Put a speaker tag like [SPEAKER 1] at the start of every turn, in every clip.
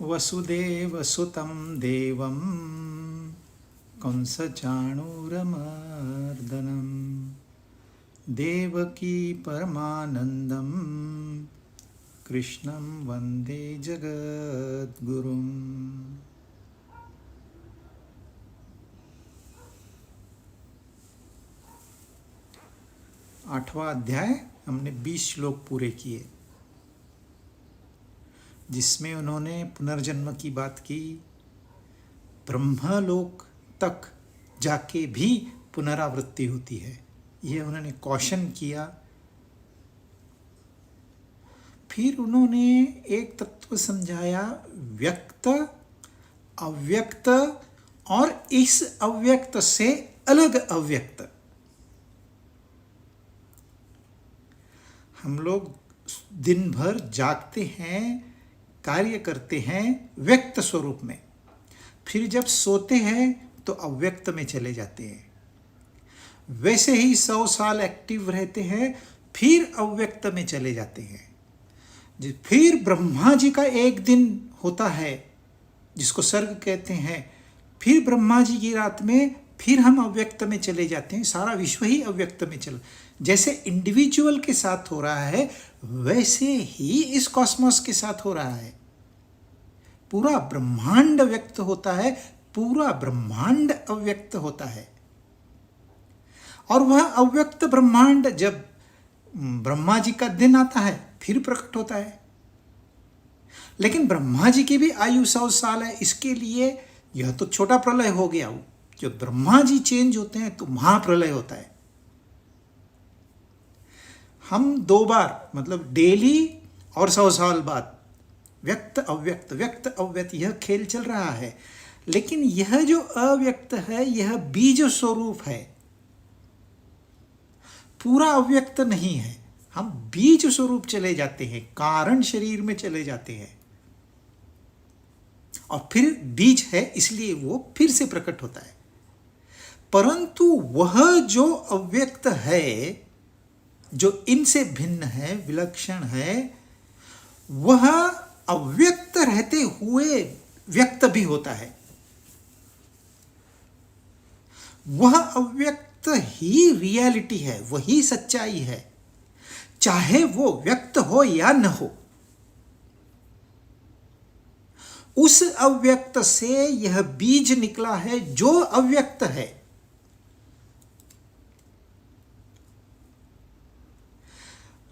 [SPEAKER 1] वसुदेवसुतं देवं कंसचाणूरमर्दनं देवकी परमानन्दं कृष्णं वन्दे जगद्गुरुम्। 8वां अध्याय हमने 20 श्लोक पूरे किए, जिसमें उन्होंने पुनर्जन्म की बात की। ब्रह्मलोक तक जाके भी पुनरावृत्ति होती है, ये उन्होंने कौशन किया। फिर उन्होंने एक तत्व समझाया, व्यक्त, अव्यक्त और इस अव्यक्त से अलग अव्यक्त। हम लोग दिन भर जागते हैं, कार्य करते हैं व्यक्त स्वरूप में, फिर जब सोते हैं तो अव्यक्त में चले जाते हैं। वैसे ही 100 साल एक्टिव रहते हैं, फिर अव्यक्त में चले जाते हैं। फिर ब्रह्मा जी का एक दिन होता है जिसको सर्ग कहते हैं, फिर ब्रह्मा जी की रात में फिर हम अव्यक्त में चले जाते हैं। सारा विश्व ही अव्यक्त में चला, जैसे इंडिविजुअल के साथ हो रहा है वैसे ही इस कॉस्मोस के साथ हो रहा है। पूरा ब्रह्मांड व्यक्त होता है, पूरा ब्रह्मांड अव्यक्त होता है। और वह अव्यक्त ब्रह्मांड जब ब्रह्मा जी का दिन आता है फिर प्रकट होता है। लेकिन ब्रह्मा जी की भी आयु 100 साल है, इसके लिए यह तो छोटा प्रलय हो गया। जब ब्रह्मा जी चेंज होते हैं तो महाप्रलय होता है। हम 2 बार मतलब डेली और 100 साल बाद व्यक्त अव्यक्त व्यक्त अव्यक्त यह खेल चल रहा है। लेकिन यह जो अव्यक्त है यह बीज स्वरूप है, पूरा अव्यक्त नहीं है। हम बीज स्वरूप चले जाते हैं, कारण शरीर में चले जाते हैं और फिर बीज है इसलिए वो फिर से प्रकट होता है। परंतु वह जो अव्यक्त है, जो इनसे भिन्न है, विलक्षण है, वह अव्यक्त रहते हुए व्यक्त भी होता है। वह अव्यक्त ही रियलिटी है, वही सच्चाई है, चाहे वो व्यक्त हो या न हो। उस अव्यक्त से यह बीज निकला है जो अव्यक्त है।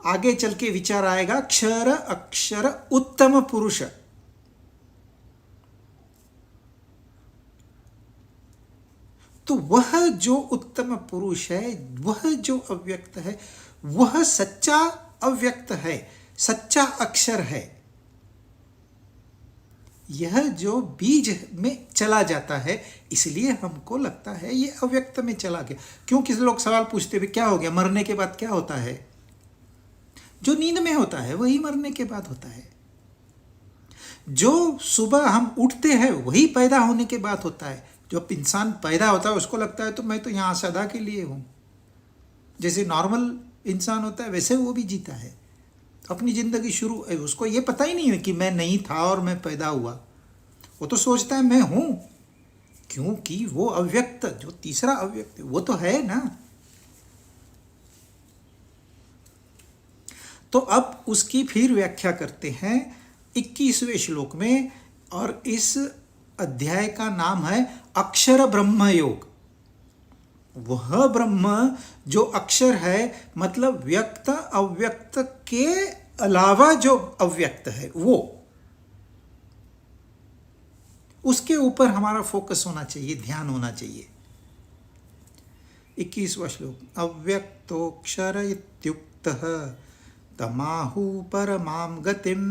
[SPEAKER 1] आगे चल के विचार आएगा, क्षर अक्षर उत्तम पुरुष। तो वह जो उत्तम पुरुष है, वह जो अव्यक्त है, वह सच्चा अव्यक्त है, सच्चा अक्षर है। यह जो बीज में चला जाता है, इसलिए हमको लगता है ये अव्यक्त में चला गया। क्योंकि लोग सवाल पूछते हुए क्या हो गया, मरने के बाद क्या होता है? जो नींद में होता है वही मरने के बाद होता है। जो सुबह हम उठते हैं वही पैदा होने के बाद होता है। जो इंसान पैदा होता है उसको लगता है तो मैं तो यहाँ सदा के लिए हूँ। जैसे नॉर्मल इंसान होता है वैसे वो भी जीता है अपनी ज़िंदगी शुरू। उसको ये पता ही नहीं है कि मैं नहीं था और मैं पैदा हुआ। वो तो सोचता है मैं हूँ, क्योंकि वो अव्यक्त, जो तीसरा अव्यक्त वो तो है ना। तो अब उसकी फिर व्याख्या करते हैं 21वें श्लोक में, और इस अध्याय का नाम है अक्षर ब्रह्म योग। वह ब्रह्म जो अक्षर है, मतलब व्यक्त अव्यक्त के अलावा जो अव्यक्त है, वो उसके ऊपर हमारा फोकस होना चाहिए, ध्यान होना चाहिए। 21वां श्लोक, अव्यक्तोक्षर इत्युक्तः तमाहु परमां गतिं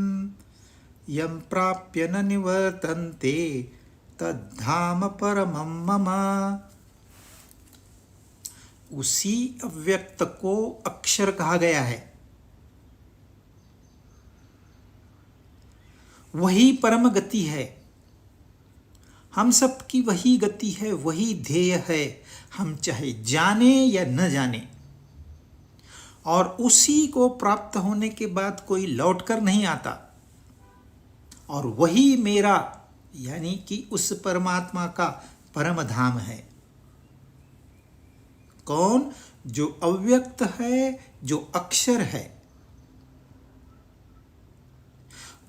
[SPEAKER 1] यं प्राप्य न निवर्तन्ते तद्धाम परमं मम। उसी अव्यक्त को अक्षर कहा गया है, वही परम गति है। हम सब की वही गति है, वही ध्येय है, हम चाहे जाने या न जाने। और उसी को प्राप्त होने के बाद कोई लौट कर नहीं आता। और वही मेरा यानी कि उस परमात्मा का परम धाम है। कौन? जो अव्यक्त है, जो अक्षर है,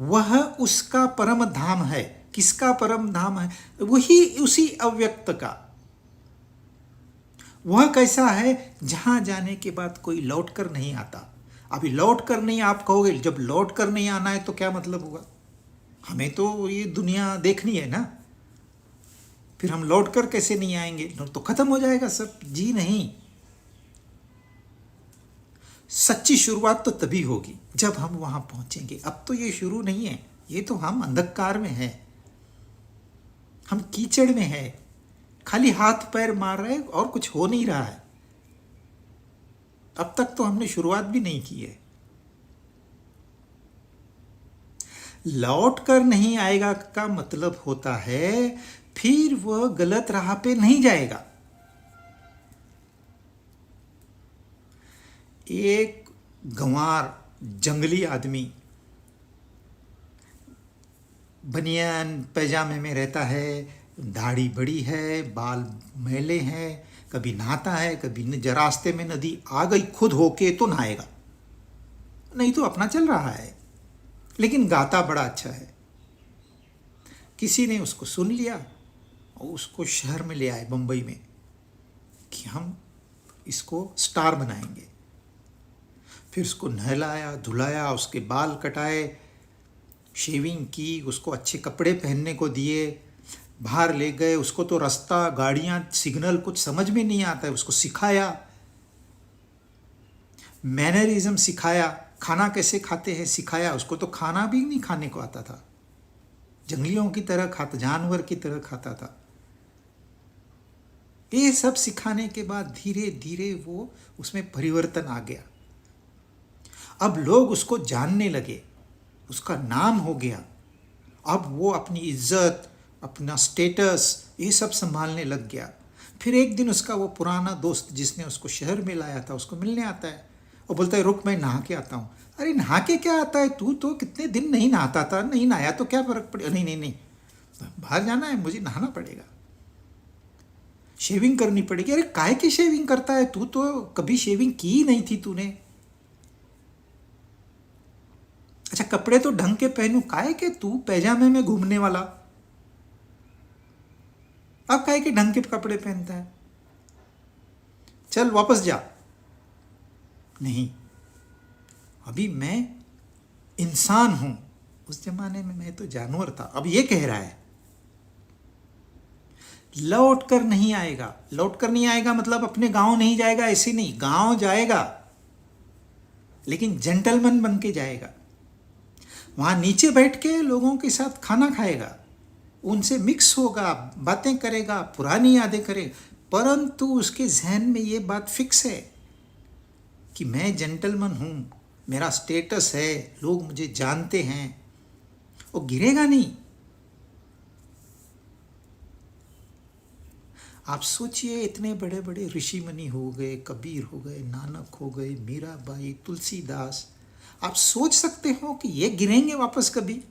[SPEAKER 1] वह उसका परम धाम है। किसका परम धाम है? वही उसी अव्यक्त का। वह कैसा है? जहां जाने के बाद कोई लौट कर नहीं आता। अभी लौट कर नहीं, आप कहोगे जब लौट कर नहीं आना है तो क्या मतलब होगा? हमें तो ये दुनिया देखनी है ना, फिर हम लौट कर कैसे नहीं आएंगे? तो खत्म हो जाएगा सब। जी नहीं, सच्ची शुरुआत तो तभी होगी जब हम वहां पहुंचेंगे। अब तो ये शुरू नहीं है, ये तो हम अंधकार में हैं, हम कीचड़ में हैं, खाली हाथ पैर मार रहे हैं और कुछ हो नहीं रहा है। अब तक तो हमने शुरुआत भी नहीं की है। लौट कर नहीं आएगा का मतलब होता है फिर वह गलत राह पे नहीं जाएगा। एक गंवार जंगली आदमी बनियान पैजामे में रहता है, दाढ़ी बड़ी है, बाल मैले हैं, कभी नहाता है, कभी रास्ते में नदी आ गई खुद होके तो नहाएगा, नहीं तो अपना चल रहा है, लेकिन गाता बड़ा अच्छा है। किसी ने उसको सुन लिया और उसको शहर में ले आए, बंबई में, कि हम इसको स्टार बनाएंगे। फिर उसको नहलाया धुलाया, उसके बाल कटाए, शेविंग की, उसको अच्छे कपड़े पहनने को दिए, बाहर ले गए। उसको तो रास्ता, गाड़ियां, सिग्नल कुछ समझ में नहीं आता है, उसको सिखाया, मैनरिज्म सिखाया, खाना कैसे खाते हैं सिखाया। उसको तो खाना भी नहीं खाने को आता था, जंगलियों की तरह खाता, जानवर की तरह खाता था। ये सब सिखाने के बाद धीरे धीरे वो उसमें परिवर्तन आ गया। अब लोग उसको जानने लगे, उसका नाम हो गया। अब वो अपनी इज्जत, अपना स्टेटस, ये सब संभालने लग गया। फिर एक दिन उसका वो पुराना दोस्त जिसने उसको शहर में लाया था, उसको मिलने आता है और बोलता है रुक मैं नहा के आता हूँ। अरे नहा के क्या आता है, तू तो कितने दिन नहीं नहाता था, नहीं नहाया तो क्या फर्क पड़ेगा? नहीं नहीं नहीं, बाहर जाना है, मुझे नहाना पड़ेगा, शेविंग करनी पड़ेगी। अरे काहे की शेविंग करता है, तू तो कभी शेविंग की ही नहीं थी तूने। अच्छा कपड़े तो ढंग के पहनू, काहे के तू पैजामे में घूमने वाला, अब काहे के ढंग के कपड़े पहनता है, चल वापस जा। नहीं, अभी मैं इंसान हूं, उस जमाने में मैं तो जानवर था। अब ये कह रहा है लौट कर नहीं आएगा। लौट कर नहीं आएगा मतलब अपने गांव नहीं जाएगा, ऐसे नहीं, गांव जाएगा लेकिन जेंटलमैन बन के जाएगा। वहां नीचे बैठ के लोगों के साथ खाना खाएगा, उनसे मिक्स होगा, बातें करेगा, पुरानी यादें करेगा, परंतु उसके जहन में ये बात फिक्स है कि मैं जेंटलमैन हूं, मेरा स्टेटस है, लोग मुझे जानते हैं। वो गिरेगा नहीं। आप सोचिए, इतने बड़े बड़े ऋषि मुनि हो गए, कबीर हो गए, नानक हो गए, मीराबाई, तुलसीदास, आप सोच सकते हो कि ये गिरेंगे वापस कभी?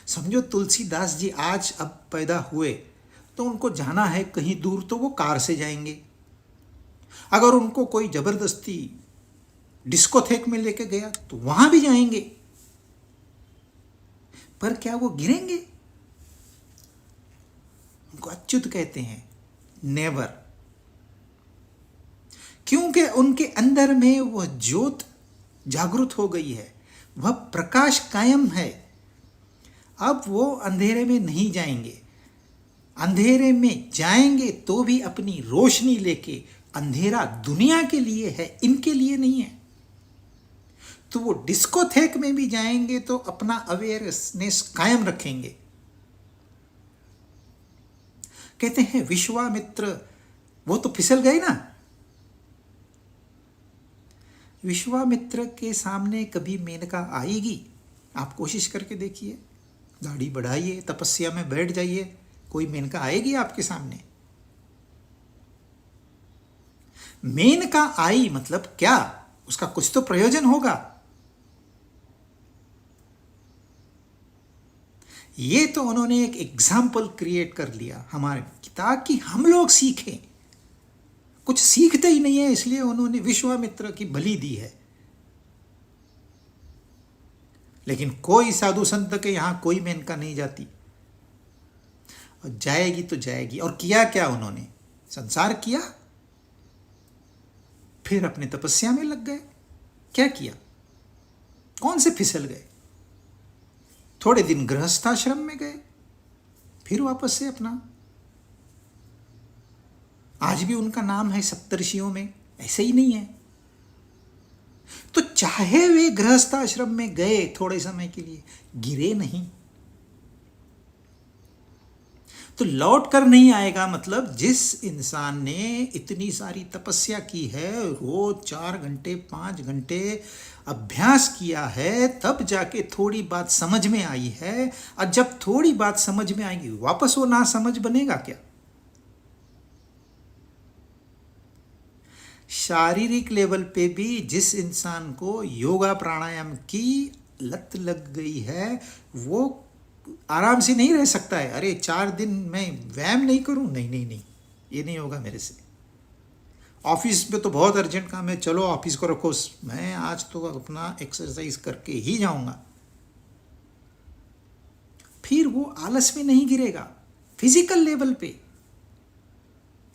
[SPEAKER 1] समझो तुलसीदास जी आज अब पैदा हुए तो उनको जाना है कहीं दूर तो वो कार से जाएंगे। अगर उनको कोई जबरदस्ती डिस्कोथेक में लेके गया तो वहां भी जाएंगे, पर क्या वो गिरेंगे? उनको अच्युत कहते हैं, नेवर। क्योंकि उनके अंदर में वह ज्योत जागृत हो गई है, वह प्रकाश कायम है। अब वो अंधेरे में नहीं जाएंगे, अंधेरे में जाएंगे तो भी अपनी रोशनी लेके। अंधेरा दुनिया के लिए है, इनके लिए नहीं है। तो वो डिस्कोथेक में भी जाएंगे तो अपना अवेयरनेस कायम रखेंगे। कहते हैं विश्वामित्र, वो तो फिसल गए ना। विश्वामित्र के सामने कभी मेनका आएगी? आप कोशिश करके देखिए, दाढ़ी बढ़ाइए, तपस्या में बैठ जाइए, कोई मेनका आएगी आपके सामने? मेनका आई मतलब क्या? उसका कुछ तो प्रयोजन होगा। ये तो उन्होंने एक एग्जाम्पल क्रिएट कर लिया हमारे, ताकि हम लोग सीखें। कुछ सीखते ही नहीं है, इसलिए उन्होंने विश्वामित्र की बलि दी है। लेकिन कोई साधु संत के यहां कोई मेनका नहीं जाती, और जाएगी तो जाएगी। और किया क्या उन्होंने? संसार किया, फिर अपने तपस्या में लग गए। क्या किया? कौन से फिसल गए? थोड़े दिन गृहस्थाश्रम में गए, फिर वापस से अपना। आज भी उनका नाम है सप्तर्षियों में, ऐसे ही नहीं है। तो चाहे वे गृहस्थाश्रम में गए थोड़े समय के लिए, गिरे नहीं। तो लौट कर नहीं आएगा, मतलब जिस इंसान ने इतनी सारी तपस्या की है, रोज 4 घंटे 5 घंटे अभ्यास किया है, तब जाके थोड़ी बात समझ में आई है। और जब थोड़ी बात समझ में आएगी, वापस वो ना समझ बनेगा क्या? शारीरिक लेवल पे भी जिस इंसान को योगा प्राणायाम की लत लग गई है, वो आराम से नहीं रह सकता है। अरे 4 दिन मैं व्यायाम नहीं करूं, नहीं नहीं नहीं, ये नहीं होगा मेरे से। ऑफिस में तो बहुत अर्जेंट काम है, चलो ऑफिस को रखो, मैं आज तो अपना एक्सरसाइज करके ही जाऊंगा। फिर वो आलस में नहीं गिरेगा। फिजिकल लेवल पे,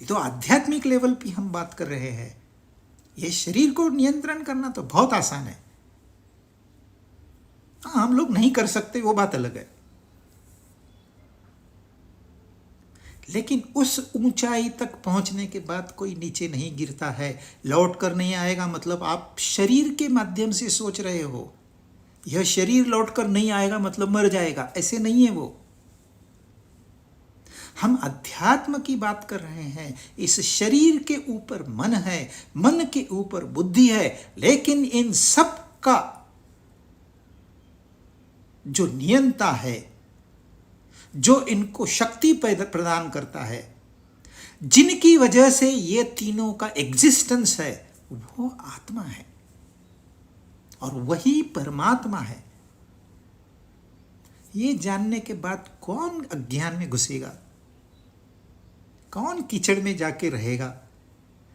[SPEAKER 1] ये तो आध्यात्मिक लेवल पे हम बात कर रहे हैं। ये शरीर को नियंत्रण करना तो बहुत आसान है। हाँ, हम लोग नहीं कर सकते, वो बात अलग है। लेकिन उस ऊंचाई तक पहुंचने के बाद कोई नीचे नहीं गिरता है। लौट कर नहीं आएगा, मतलब आप शरीर के माध्यम से सोच रहे हो। यह शरीर लौट कर नहीं आएगा मतलब मर जाएगा, ऐसे नहीं है वो। हम अध्यात्म की बात कर रहे हैं। इस शरीर के ऊपर मन है, मन के ऊपर बुद्धि है, लेकिन इन सब का जो नियंता है, जो इनको शक्ति प्रदान करता है, जिनकी वजह से ये तीनों का एग्जिस्टेंस है, वो आत्मा है और वही परमात्मा है। ये जानने के बाद कौन अज्ञान में घुसेगा? कौन कीचड़ में जाके रहेगा?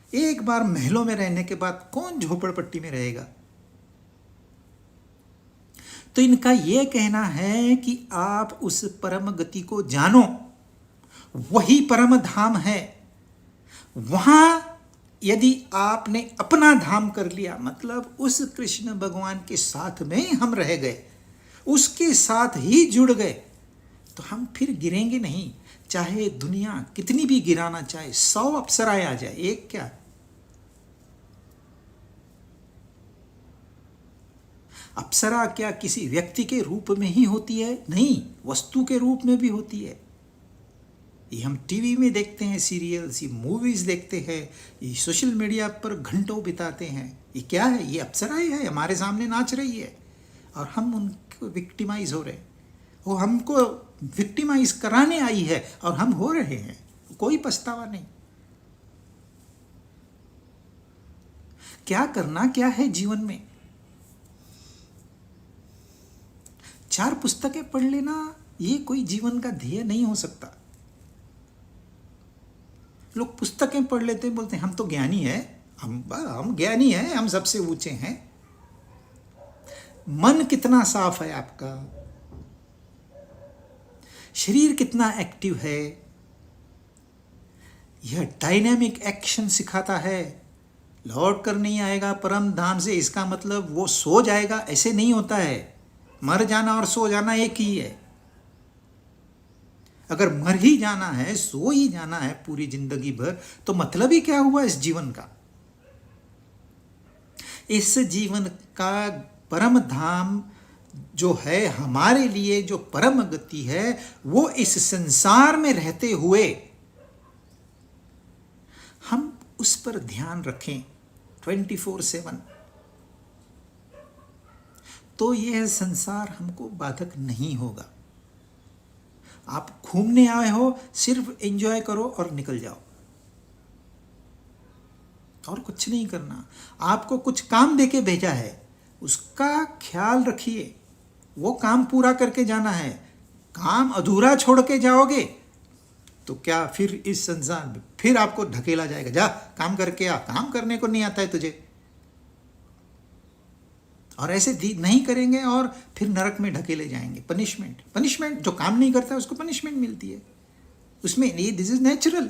[SPEAKER 1] एक बार महलों में रहने के बाद कौन झोपड़पट्टी में रहेगा? तो इनका यह कहना है कि आप उस परम गति को जानो, वही परम धाम है। वहां यदि आपने अपना धाम कर लिया, मतलब उस कृष्ण भगवान के साथ में हम रह गए, उसके साथ ही जुड़ गए, तो हम फिर गिरेंगे नहीं। चाहे दुनिया कितनी भी गिराना चाहे, 100 अप्सराएं आ जाए, एक क्या। अप्सरा क्या किसी व्यक्ति के रूप में ही होती है? नहीं, वस्तु के रूप में भी होती है। ये हम टीवी में देखते हैं, सीरियल्स, ये मूवीज देखते हैं, ये सोशल मीडिया पर घंटों बिताते हैं। ये क्या है? ये अप्सरा ही है, हमारे सामने नाच रही है और हम उनको विक्टिमाइज हो रहे हैं। वो हमको विक्टिमाइज कराने आई है और हम हो रहे हैं, कोई पछतावा नहीं। क्या करना क्या है जीवन में? 4 पुस्तकें पढ़ लेना ये कोई जीवन का ध्येय नहीं हो सकता। लोग पुस्तकें पढ़ लेते हैं, बोलते हैं हम तो ज्ञानी है, हम ज्ञानी हैं, हम सबसे ऊंचे हैं। मन कितना साफ है आपका? शरीर कितना एक्टिव है? यह डायनामिक एक्शन सिखाता है। लौट कर नहीं आएगा परम धाम से, इसका मतलब वो सो जाएगा, ऐसे नहीं होता है। मर जाना और सो जाना एक ही है। अगर मर ही जाना है, सो ही जाना है पूरी जिंदगी भर, तो मतलब ही क्या हुआ इस जीवन का? इस जीवन का परम धाम जो है, हमारे लिए जो परम गति है, वो इस संसार में रहते हुए हम उस पर ध्यान रखें 24/7, तो यह संसार हमको बाधक नहीं होगा। आप घूमने आए हो, सिर्फ एंजॉय करो और निकल जाओ, और कुछ नहीं करना। आपको कुछ काम देके भेजा है, उसका ख्याल रखिए, वो काम पूरा करके जाना है। काम अधूरा छोड़ के जाओगे तो क्या फिर इस संसार में फिर आपको ढकेला जाएगा, जा काम करके आ, काम करने को नहीं आता है तुझे। और ऐसे नहीं करेंगे और फिर नरक में ढकेले जाएंगे। पनिशमेंट, पनिशमेंट, जो काम नहीं करता है उसको पनिशमेंट मिलती है उसमें, ये दिस इज नेचुरल।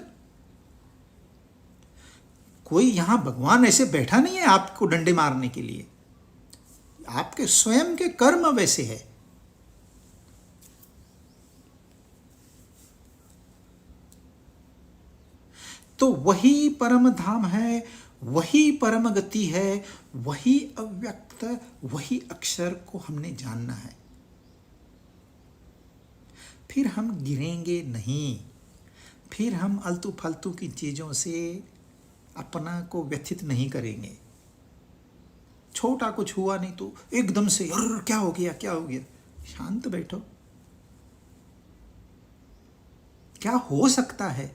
[SPEAKER 1] कोई यहां भगवान ऐसे बैठा नहीं है आपको डंडे मारने के लिए, आपके स्वयं के कर्म वैसे है। तो वही परम धाम है, वही परम गति है, वही अव्यक्त, वही अक्षर को हमने जानना है। फिर हम गिरेंगे नहीं, फिर हम अल्तू फालतू की चीज़ों से अपना को व्यथित नहीं करेंगे। छोटा कुछ हुआ नहीं तो एकदम से क्या हो गया, क्या हो गया। शांत बैठो, क्या हो सकता है,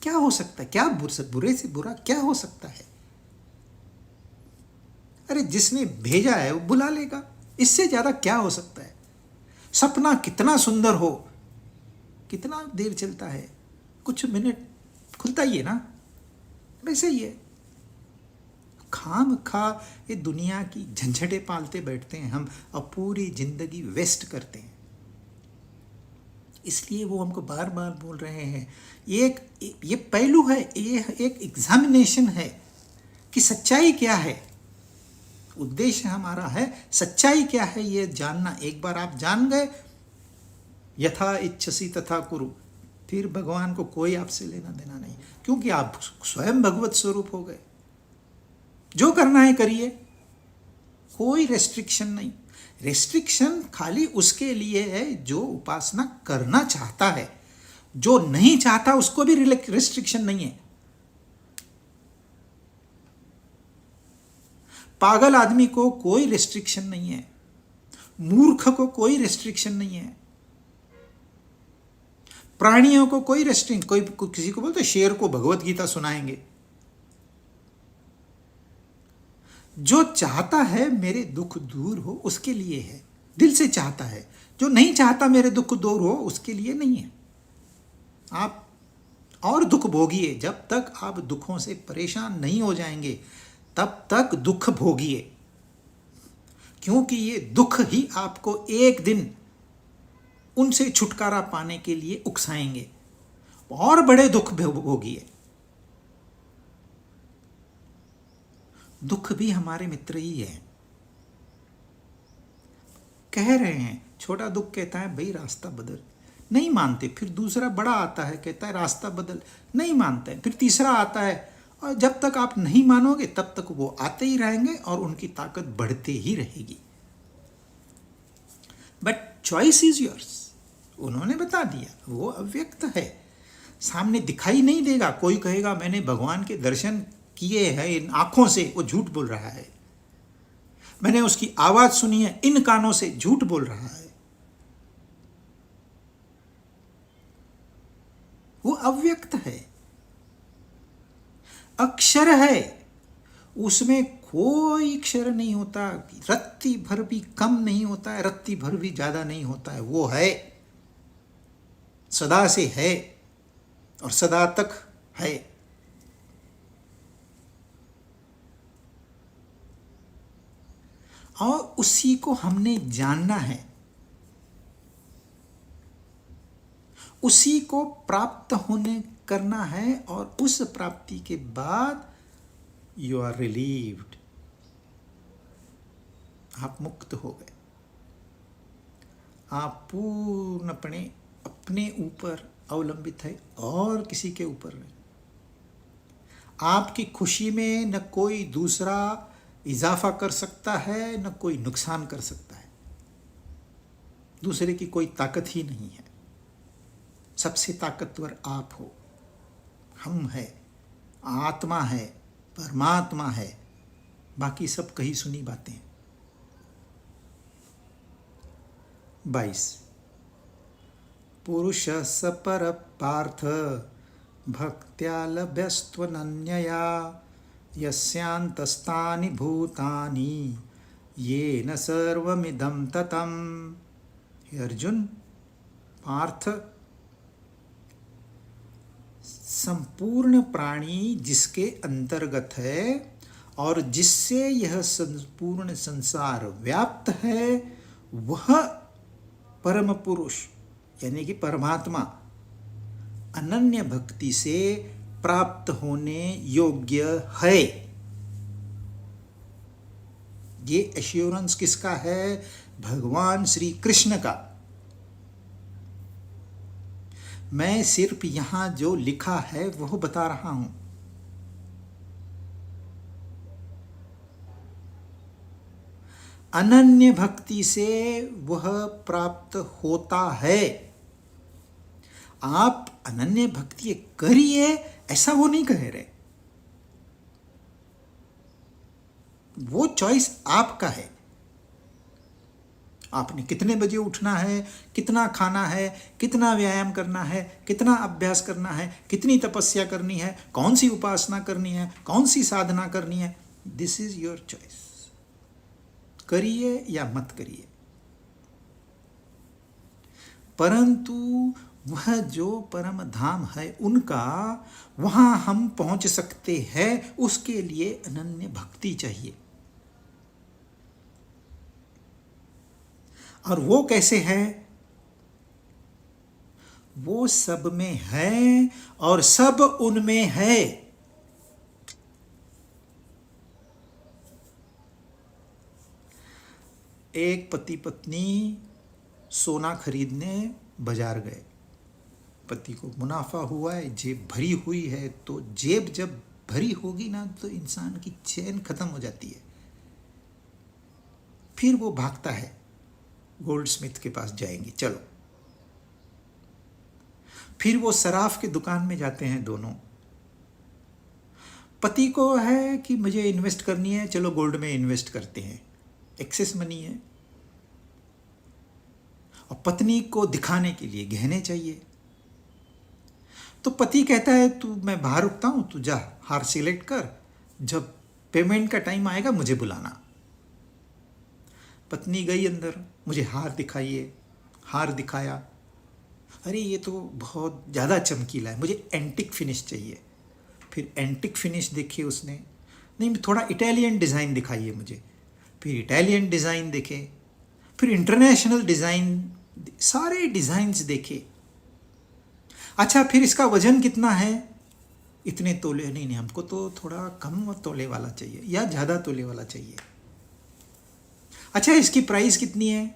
[SPEAKER 1] क्या हो सकता है, क्या बुरे से बुरा क्या हो सकता है। अरे जिसने भेजा है वो बुला लेगा, इससे ज्यादा क्या हो सकता है। सपना कितना सुंदर हो, कितना देर चलता है, कुछ मिनट खुलता ही है ना, वैसे ही है। खाम खा ये दुनिया की झंझटें पालते बैठते हैं हम और पूरी जिंदगी वेस्ट करते हैं। इसलिए वो हमको बार बार बोल रहे हैं, ये पहलू है, ये एक एग्जामिनेशन है कि सच्चाई क्या है। उद्देश्य हमारा है सच्चाई क्या है ये जानना। एक बार आप जान गए, यथा इच्छसी तथा कुरु, फिर भगवान को कोई आपसे लेना देना नहीं, क्योंकि आप स्वयं भगवत स्वरूप हो गए। जो करना है करिए, कोई रेस्ट्रिक्शन नहीं। रेस्ट्रिक्शन खाली उसके लिए है जो उपासना करना चाहता है, जो नहीं चाहता उसको भी रेस्ट्रिक्शन नहीं है। पागल आदमी को कोई रेस्ट्रिक्शन नहीं है, मूर्ख को कोई रेस्ट्रिक्शन नहीं है, प्राणियों को कोई रेस्ट्रिक्शन। कोई किसी को बोलते शेर को भगवत गीता सुनाएंगे। जो चाहता है मेरे दुख दूर हो उसके लिए है, दिल से चाहता है। जो नहीं चाहता मेरे दुख दूर हो उसके लिए नहीं है। आप और दुख भोगिए, जब तक आप दुखों से परेशान नहीं हो जाएंगे तब तक दुख भोगिए, क्योंकि ये दुख ही आपको एक दिन उनसे छुटकारा पाने के लिए उकसाएंगे। और बड़े दुख भोगिए। दुख भी हमारे मित्र ही है। कह रहे हैं, छोटा दुख कहता है भाई रास्ता बदल, नहीं मानते। फिर दूसरा बड़ा आता है, कहता है रास्ता बदल, नहीं मानते। फिर तीसरा आता है, और जब तक आप नहीं मानोगे तब तक वो आते ही रहेंगे और उनकी ताकत बढ़ती ही रहेगी। But choice is yours. उन्होंने बता दिया, वो अव्यक्त है, सामने दिखाई नहीं देगा। कोई कहेगा मैंने भगवान के दर्शन किए हैं इन आंखों से, वो झूठ बोल रहा है। मैंने उसकी आवाज सुनी है इन कानों से, झूठ बोल रहा है। वो अव्यक्त है, अक्षर है, उसमें कोई अक्षर नहीं होता, रत्ती भर भी कम नहीं होता है, रत्ती भर भी ज्यादा नहीं होता है। वो है, सदा से है और सदा तक है। और उसी को हमने जानना है, उसी को प्राप्त होने करना है, और उस प्राप्ति के बाद यू आर रिलीव्ड, आप मुक्त हो गए। आप पूर्णपणे अपने ऊपर अवलंबित है और किसी के ऊपर नहीं। आपकी खुशी में न कोई दूसरा इजाफा कर सकता है, न कोई नुकसान कर सकता है। दूसरे की कोई ताकत ही नहीं है। सबसे ताकतवर आप हो, हम है, आत्मा है, परमात्मा है, बाकी सब कही सुनी बातें। 22 पुरुष सपर पार्थ भक्त्या लभ्यस्त्वनन्यया यस्यांतस्तानि भूतानि येन सर्वमिदं ततम्। हे अर्जुन, पार्थ, संपूर्ण प्राणी जिसके अंतर्गत है और जिससे यह संपूर्ण संसार व्याप्त है, वह परम पुरुष यानी कि परमात्मा अनन्य भक्ति से प्राप्त होने योग्य है। ये एश्योरेंस किसका है? भगवान श्री कृष्ण का। मैं सिर्फ यहां जो लिखा है वह बता रहा हूं। अनन्य भक्ति से वह प्राप्त होता है। आप अनन्य भक्ति करिए ऐसा वो नहीं कह रहे, वो चॉइस आपका है। आपने कितने बजे उठना है, कितना खाना है, कितना व्यायाम करना है, कितना अभ्यास करना है, कितनी तपस्या करनी है, कौन सी उपासना करनी है, कौन सी साधना करनी है, दिस इज योर चॉइस। करिए या मत करिए, परंतु वह जो परम धाम है उनका, वहां हम पहुंच सकते हैं, उसके लिए अनन्य भक्ति चाहिए। और वो कैसे है? वो सब में है और सब उनमें है। एक पति पत्नी सोना खरीदने बाजार गए। पति को मुनाफा हुआ है, जेब भरी हुई है। तो जेब जब भरी होगी ना तो इंसान की चैन खत्म हो जाती है। फिर वो भागता है, गोल्ड स्मिथ के पास जाएंगे, चलो। फिर वो सराफ की दुकान में जाते हैं दोनों। पति को है कि मुझे इन्वेस्ट करनी है, चलो गोल्ड में इन्वेस्ट करते हैं, एक्सेस मनी है। और पत्नी को दिखाने के लिए गहने चाहिए। तो पति कहता है तू, मैं बाहर रुकता हूं, तू जा हार सिलेक्ट कर, जब पेमेंट का टाइम आएगा मुझे बुलाना। पत्नी गई अंदर, मुझे हार दिखाइए। हार दिखाया, अरे ये तो बहुत ज़्यादा चमकीला है, मुझे एंटिक फिनिश चाहिए। फिर एंटिक फिनिश देखी उसने, नहीं थोड़ा इटालियन डिज़ाइन दिखाइए मुझे। फिर इटालियन डिज़ाइन देखे, फिर इंटरनेशनल डिज़ाइन, सारे डिज़ाइंस देखे। अच्छा, फिर इसका वजन कितना है? इतने तोले, नहीं हमको तो थोड़ा कम तोले वाला चाहिए या ज़्यादा तोले वाला चाहिए। अच्छा, इसकी प्राइस कितनी है?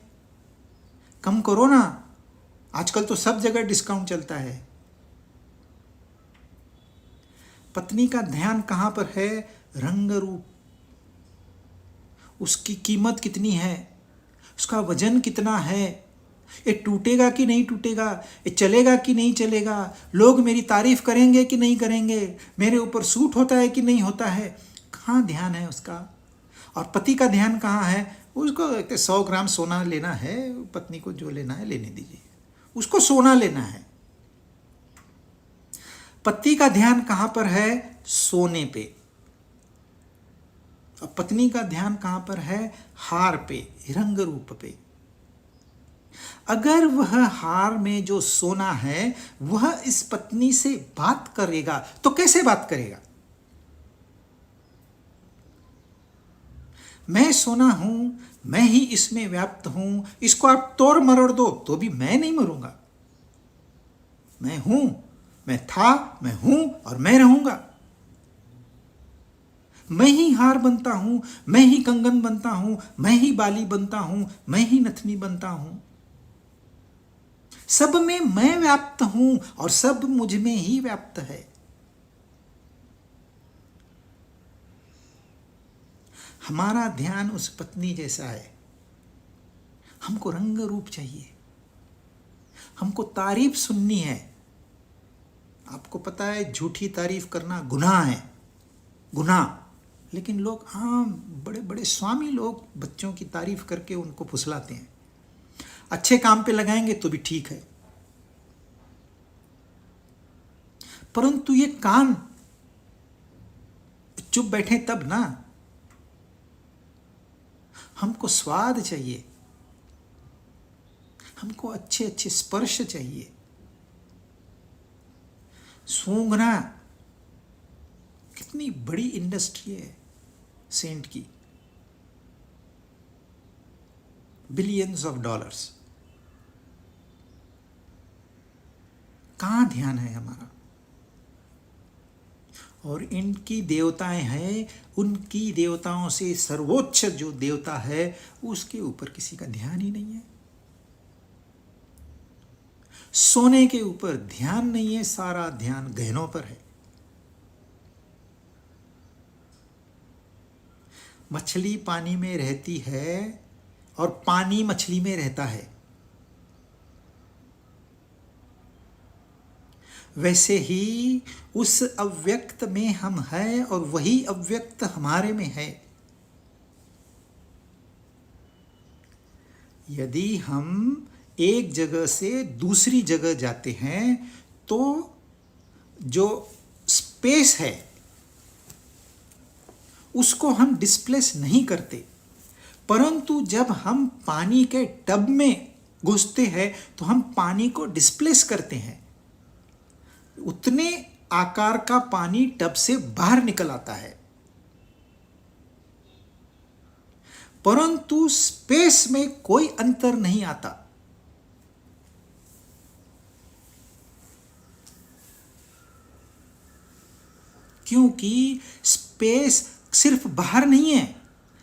[SPEAKER 1] कम करो ना, आजकल तो सब जगह डिस्काउंट चलता है। पत्नी का ध्यान कहाँ पर है? रंग रूप, उसकी कीमत कितनी है, उसका वजन कितना है, ये टूटेगा कि नहीं टूटेगा, ये चलेगा कि नहीं चलेगा, लोग मेरी तारीफ करेंगे कि नहीं करेंगे, मेरे ऊपर सूट होता है कि नहीं होता है। कहाँ ध्यान है उसका? और पति का ध्यान कहाँ है? उसको 100 ग्राम सोना लेना है, पत्नी को जो लेना है लेने दीजिए, उसको सोना लेना है। पति का ध्यान कहाँ पर है? सोने पे। और पत्नी का ध्यान कहाँ पर है? हार पे, रंग रूप पे। अगर वह हार में जो सोना है वह इस पत्नी से बात करेगा तो कैसे बात करेगा? मैं सोना हूं, मैं ही इसमें व्याप्त हूं, इसको आप तोड़ मरोड़ दो तो भी मैं नहीं मरूंगा। मैं हूं, मैं था, मैं हूं और मैं रहूंगा। मैं ही हार बनता हूं, मैं ही कंगन बनता हूं, मैं ही बाली बनता हूं, मैं ही नथनी बनता हूं। सब में मैं व्याप्त हूं और सब मुझ में ही व्याप्त है। हमारा ध्यान उस पत्नी जैसा है। हमको रंग रूप चाहिए, हमको तारीफ सुननी है। आपको पता है झूठी तारीफ करना गुनाह है, गुनाह। लेकिन लोग, हाँ, बड़े बड़े स्वामी लोग बच्चों की तारीफ करके उनको फुसलाते हैं। अच्छे काम पे लगाएंगे तो भी ठीक है, परंतु ये कान चुप बैठे तब ना। हमको स्वाद चाहिए, हमको अच्छे अच्छे स्पर्श चाहिए। सूंघना कितनी बड़ी इंडस्ट्री है सेंट की, बिलियंस ऑफ डॉलर्स। कहाँ ध्यान है हमारा? और इनकी देवताएं हैं, उनकी देवताओं से सर्वोच्च जो देवता है उसके ऊपर किसी का ध्यान ही नहीं है। सोने के ऊपर ध्यान नहीं है, सारा ध्यान गहनों पर है। मछली पानी में रहती है और पानी मछली में रहता है। वैसे ही उस अव्यक्त में हम हैं और वही अव्यक्त हमारे में है। यदि हम एक जगह से दूसरी जगह जाते हैं तो जो स्पेस है उसको हम डिस्प्लेस नहीं करते, परंतु जब हम पानी के टब में घुसते हैं तो हम पानी को डिस्प्लेस करते हैं। उतने आकार का पानी टब से बाहर निकल आता है, परंतु स्पेस में कोई अंतर नहीं आता। क्योंकि स्पेस सिर्फ बाहर नहीं है,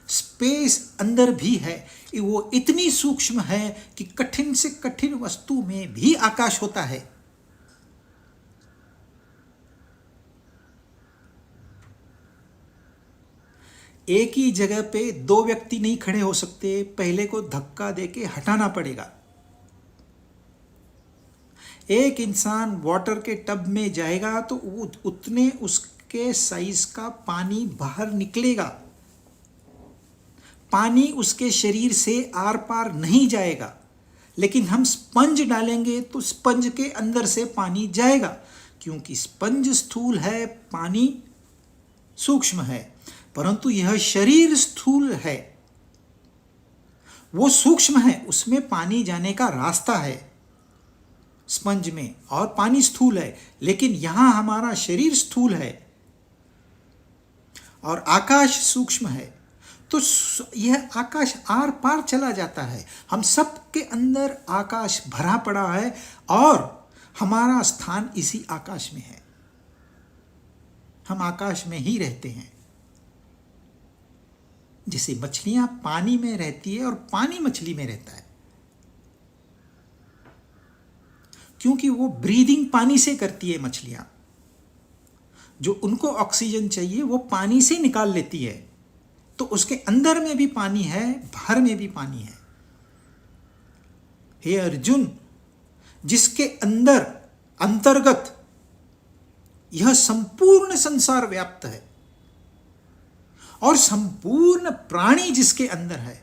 [SPEAKER 1] स्पेस अंदर भी है। वो इतनी सूक्ष्म है कि कठिन से कठिन वस्तु में भी आकाश होता है। एक ही जगह पे दो व्यक्ति नहीं खड़े हो सकते, पहले को धक्का देके हटाना पड़ेगा। एक इंसान वाटर के टब में जाएगा तो उतने उसके साइज का पानी बाहर निकलेगा। पानी उसके शरीर से आर पार नहीं जाएगा, लेकिन हम स्पंज डालेंगे तो स्पंज के अंदर से पानी जाएगा, क्योंकि स्पंज स्थूल है, पानी सूक्ष्म है। परंतु यह शरीर स्थूल है, वो सूक्ष्म है, उसमें पानी जाने का रास्ता है स्पंज में, और पानी स्थूल है। लेकिन यहां हमारा शरीर स्थूल है और आकाश सूक्ष्म है, तो यह आकाश आर पार चला जाता है। हम सब के अंदर आकाश भरा पड़ा है और हमारा स्थान इसी आकाश में है। हम आकाश में ही रहते हैं। जैसे मछलियां पानी में रहती है और पानी मछली में रहता है, क्योंकि वो ब्रीदिंग पानी से करती है। मछलियां जो उनको ऑक्सीजन चाहिए वो पानी से निकाल लेती है, तो उसके अंदर में भी पानी है, बाहर में भी पानी है। हे अर्जुन, जिसके अंदर अंतर्गत यह संपूर्ण संसार व्याप्त है और संपूर्ण प्राणी जिसके अंदर है,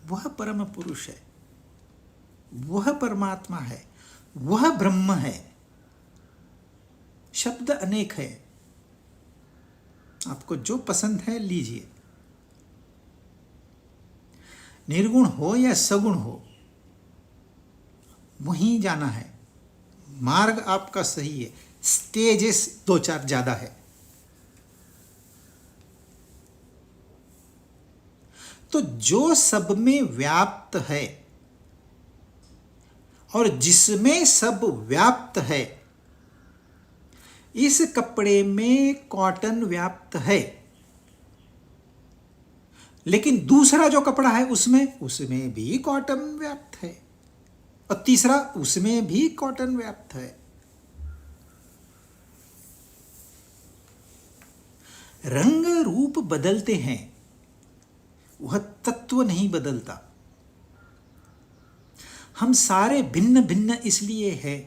[SPEAKER 1] वह परम पुरुष है, वह परमात्मा है, वह ब्रह्म है। शब्द अनेक है, आपको जो पसंद है लीजिए। निर्गुण हो या सगुण हो, वहीं जाना है। मार्ग आपका सही है, स्टेजेस दो चार ज्यादा है। तो जो सब में व्याप्त है और जिसमें सब व्याप्त है, इस कपड़े में कॉटन व्याप्त है, लेकिन दूसरा जो कपड़ा है उसमें भी कॉटन व्याप्त है, और तीसरा उसमें भी कॉटन व्याप्त है। रंग रूप बदलते हैं, वह तत्व नहीं बदलता। हम सारे भिन्न भिन्न इसलिए है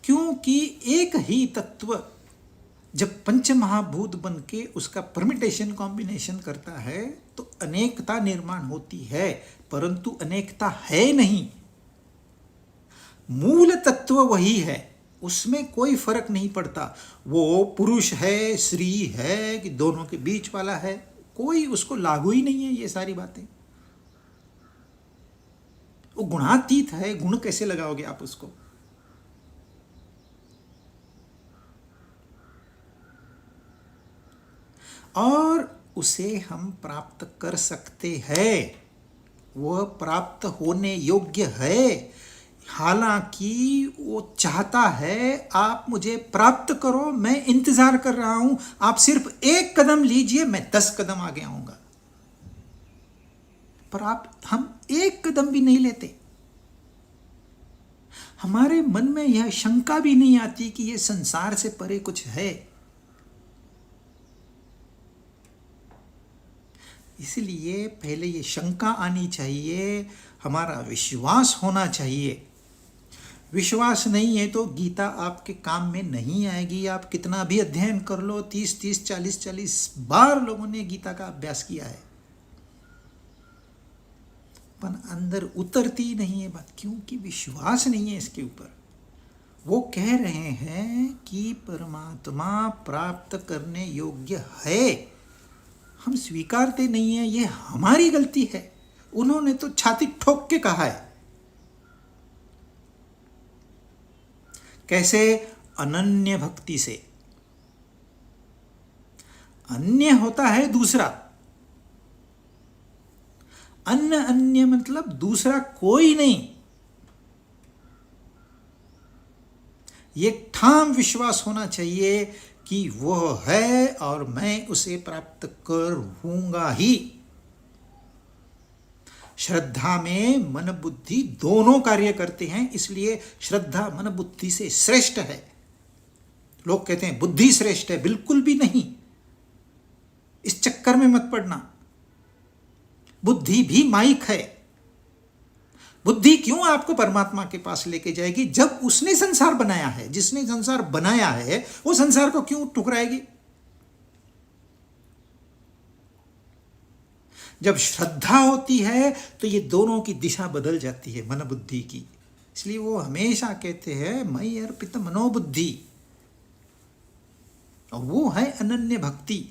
[SPEAKER 1] क्योंकि एक ही तत्व जब पंच महाभूत बन के उसका परमिटेशन कॉम्बिनेशन करता है तो अनेकता निर्माण होती है, परंतु अनेकता है नहीं। मूल तत्व वही है, उसमें कोई फर्क नहीं पड़ता। वो पुरुष है, स्त्री है कि दोनों के बीच वाला है, कोई उसको लागू ही नहीं है ये सारी बातें। वो गुणातीत है, गुण कैसे लगाओगे आप उसको? और उसे हम प्राप्त कर सकते हैं, वह प्राप्त होने योग्य है। हालांकि वो चाहता है आप मुझे प्राप्त करो, मैं इंतजार कर रहा हूं, आप सिर्फ एक कदम लीजिए, मैं 10 कदम आगे आऊंगा। पर हम एक कदम भी नहीं लेते। हमारे मन में यह शंका भी नहीं आती कि यह संसार से परे कुछ है। इसलिए पहले ये शंका आनी चाहिए, हमारा विश्वास होना चाहिए। विश्वास नहीं है तो गीता आपके काम में नहीं आएगी। आप कितना भी अध्ययन कर लो, 30-30, 40-40 बार लोगों ने गीता का अभ्यास किया है, पर अंदर उतरती नहीं है बात, क्योंकि विश्वास नहीं है इसके ऊपर। वो कह रहे हैं कि परमात्मा प्राप्त करने योग्य है, हम स्वीकारते नहीं है, ये हमारी गलती है। उन्होंने तो छाती ठोक के कहा है। कैसे? अनन्य भक्ति से। अन्य होता है दूसरा, अन्य मतलब दूसरा कोई नहीं। ये ठाम विश्वास होना चाहिए कि वह है और मैं उसे प्राप्त करूंगा ही। श्रद्धा में मन बुद्धि दोनों कार्य करते हैं, इसलिए श्रद्धा मन बुद्धि से श्रेष्ठ है। लोग कहते हैं बुद्धि श्रेष्ठ है, बिल्कुल भी नहीं। इस चक्कर में मत पड़ना। बुद्धि भी माइक है। बुद्धि क्यों आपको परमात्मा के पास लेके जाएगी? जब उसने संसार बनाया है, जिसने संसार बनाया है वो संसार को क्यों ठुकराएगी? जब श्रद्धा होती है तो ये दोनों की दिशा बदल जाती है, मन बुद्धि की। इसलिए वो हमेशा कहते हैं मयि अर्पित मनोबुद्धि, और वो है अनन्य भक्ति।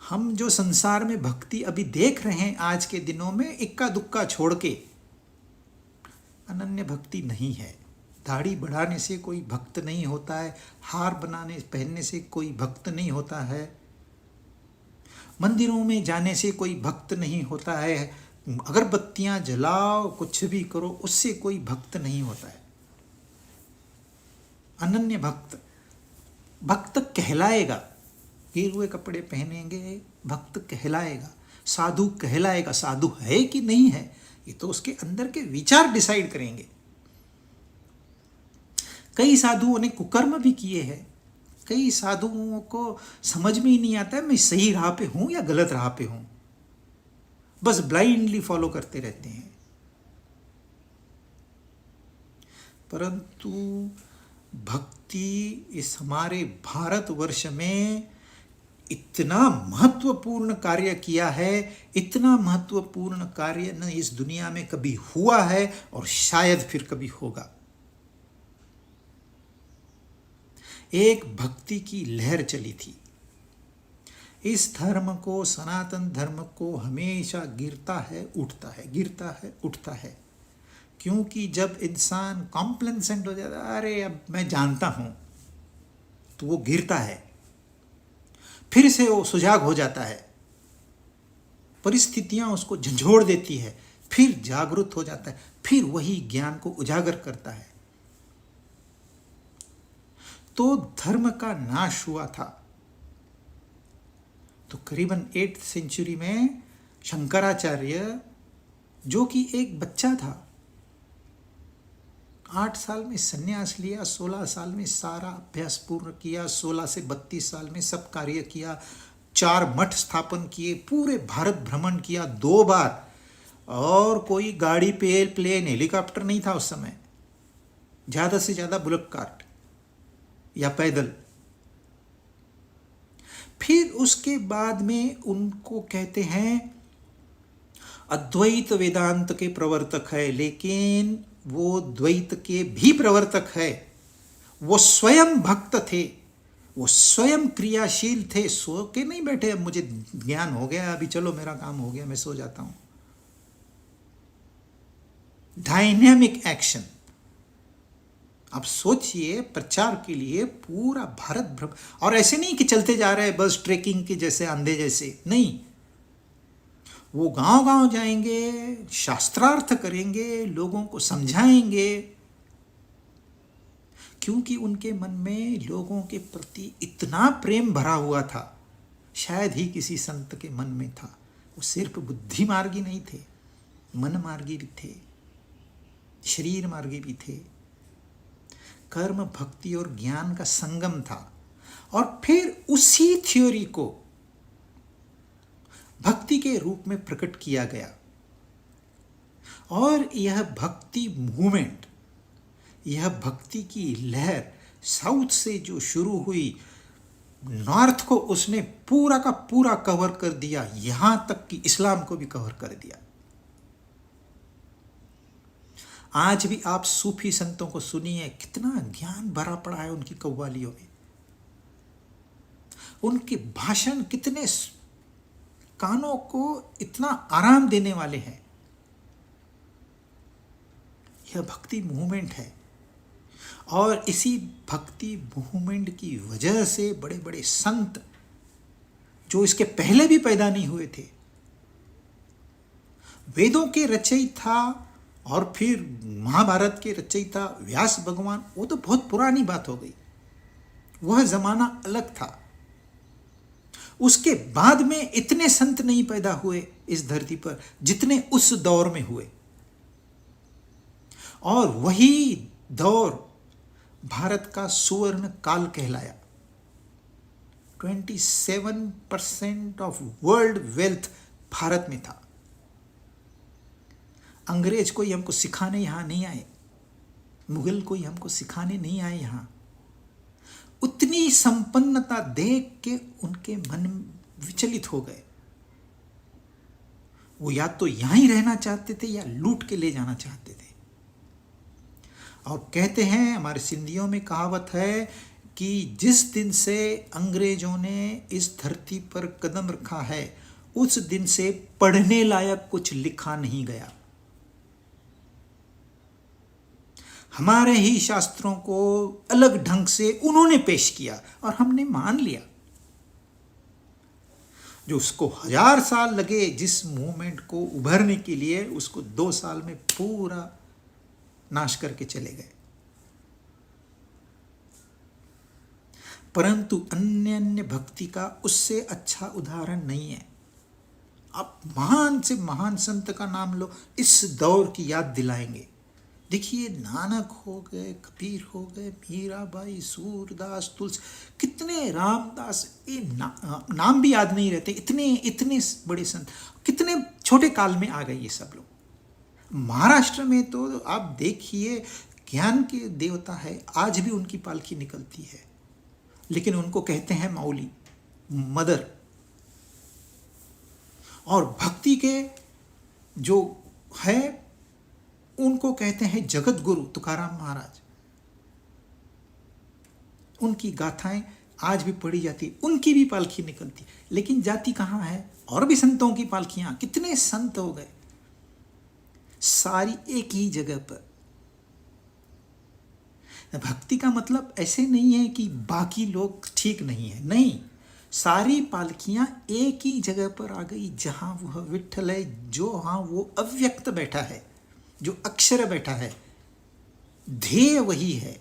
[SPEAKER 1] हम जो संसार में भक्ति अभी देख रहे हैं आज के दिनों में, इक्का दुक्का छोड़ के, अनन्य भक्ति नहीं है। दाढ़ी बढ़ाने से कोई भक्त नहीं होता है, हार पहनने से कोई भक्त नहीं होता है, मंदिरों में जाने से कोई भक्त नहीं होता है, अगरबत्तियां जलाओ, कुछ भी करो, उससे कोई भक्त नहीं होता है। अनन्य भक्त कहलाएगा। गिरुए कपड़े पहनेंगे, भक्त कहलाएगा, साधु कहलाएगा। साधु है कि नहीं है, ये तो उसके अंदर के विचार डिसाइड करेंगे। कई साधुओं ने कुकर्म भी किए हैं। कई साधुओं को समझ में ही नहीं आता है मैं सही राह पे हूं या गलत राह पे हूं, बस ब्लाइंडली फॉलो करते रहते हैं। परंतु भक्ति इस हमारे भारतवर्ष में इतना महत्वपूर्ण कार्य किया है, इतना महत्वपूर्ण कार्य न इस दुनिया में कभी हुआ है और शायद फिर कभी होगा। एक भक्ति की लहर चली थी। इस धर्म को, सनातन धर्म को हमेशा गिरता है उठता है, गिरता है उठता है। क्योंकि जब इंसान कॉम्प्लेसेंट हो जाता है, अरे अब मैं जानता हूं, तो वो गिरता है। फिर से वो सुजाग हो जाता है, परिस्थितियां उसको झंझोड़ देती है, फिर जागरूक हो जाता है, फिर वही ज्ञान को उजागर करता है। तो धर्म का नाश हुआ था। तो करीबन 8th सेंचुरी में शंकराचार्य, जो कि एक बच्चा था, 8 साल में सन्यास लिया, 16 साल में सारा अभ्यास पूर्ण किया, 16 से 32 साल में सब कार्य किया, 4 मठ स्थापन किए, पूरे भारत भ्रमण किया 2 बार। और कोई गाड़ी पे, प्लेन, हेलीकॉप्टर नहीं था उस समय, ज़्यादा से ज़्यादा बुलेट कार्ट या पैदल। फिर उसके बाद में उनको कहते हैं अद्वैत वेदांत के प्रवर्तक है, लेकिन वो द्वैत के भी प्रवर्तक है। वो स्वयं भक्त थे, वो स्वयं क्रियाशील थे, सो के नहीं बैठे अब मुझे ज्ञान हो गया, अभी चलो मेरा काम हो गया, मैं सो जाता हूं। Dynamic action. आप सोचिए, प्रचार के लिए पूरा भारत भ्रमण, और ऐसे नहीं कि चलते जा रहे हैं बस ट्रेकिंग के जैसे, अंधे जैसे, नहीं। वो गांव गांव जाएंगे, शास्त्रार्थ करेंगे, लोगों को समझाएंगे, क्योंकि उनके मन में लोगों के प्रति इतना प्रेम भरा हुआ था, शायद ही किसी संत के मन में था। वो सिर्फ बुद्धि मार्गी नहीं थे, मन मार्गी भी थे, शरीर मार्गी भी थे। कर्म, भक्ति और ज्ञान का संगम था। और फिर उसी थ्योरी को भक्ति के रूप में प्रकट किया गया। और यह भक्ति मूवमेंट, यह भक्ति की लहर साउथ से जो शुरू हुई, नॉर्थ को उसने पूरा का पूरा कवर कर दिया, यहां तक कि इस्लाम को भी कवर कर दिया। आज भी आप सूफी संतों को सुनिए, कितना ज्ञान भरा पड़ा है उनकी कव्वालियों में। उनके भाषण कितने कानों को इतना आराम देने वाले हैं। यह भक्ति मूवमेंट है। और इसी भक्ति मूवमेंट की वजह से बड़े बड़े संत जो इसके पहले भी पैदा नहीं हुए थे, वेदों के रचयिता और फिर महाभारत के रचयिता व्यास भगवान, वो तो बहुत पुरानी बात हो गई, वह जमाना अलग था। उसके बाद में इतने संत नहीं पैदा हुए इस धरती पर जितने उस दौर में हुए। और वही दौर भारत का सुवर्ण काल कहलाया। 27% ऑफ वर्ल्ड वेल्थ भारत में था। अंग्रेज कोई हमको सिखाने यहां नहीं आए, मुगल कोई हमको सिखाने नहीं आए यहां। उतनी संपन्नता देख के उनके मन विचलित हो गए। वो या तो यहां ही रहना चाहते थे या लूट के ले जाना चाहते थे। और कहते हैं, हमारे सिंधियों में कहावत है कि जिस दिन से अंग्रेजों ने इस धरती पर कदम रखा है, उस दिन से पढ़ने लायक कुछ लिखा नहीं गया। हमारे ही शास्त्रों को अलग ढंग से उन्होंने पेश किया और हमने मान लिया। जो उसको 1000 साल लगे जिस मूवमेंट को उभरने के लिए, उसको 2 साल में पूरा नाश करके चले गए। परंतु अन्य अन्य भक्ति का उससे अच्छा उदाहरण नहीं है। आप महान से महान संत का नाम लो, इस दौर की याद दिलाएंगे। देखिए, नानक हो गए, कबीर हो गए, मीराबाई, सूरदास, तुलसी, कितने, रामदास, ये नाम भी याद नहीं रहते। इतने इतने बड़े संत कितने छोटे काल में आ गए ये सब लोग। महाराष्ट्र में तो आप देखिए, ज्ञान के देवता है, आज भी उनकी पालकी निकलती है, लेकिन उनको कहते हैं माउली, मदर। और भक्ति के जो है उनको कहते हैं जगत गुरु तुकाराम महाराज। उनकी गाथाएं आज भी पढ़ी जाती, उनकी भी पालकी निकलती, लेकिन जाती कहाँ है? और भी संतों की पालकियां, कितने संत हो गए, सारी एक ही जगह पर। भक्ति का मतलब ऐसे नहीं है कि बाकी लोग ठीक नहीं है, नहीं, सारी पालकियां एक ही जगह पर आ गई, जहां वह विठ्ठल है, जो हाँ वो अव्यक्त बैठा है, जो अक्षर बैठा है, ध्येय वही है।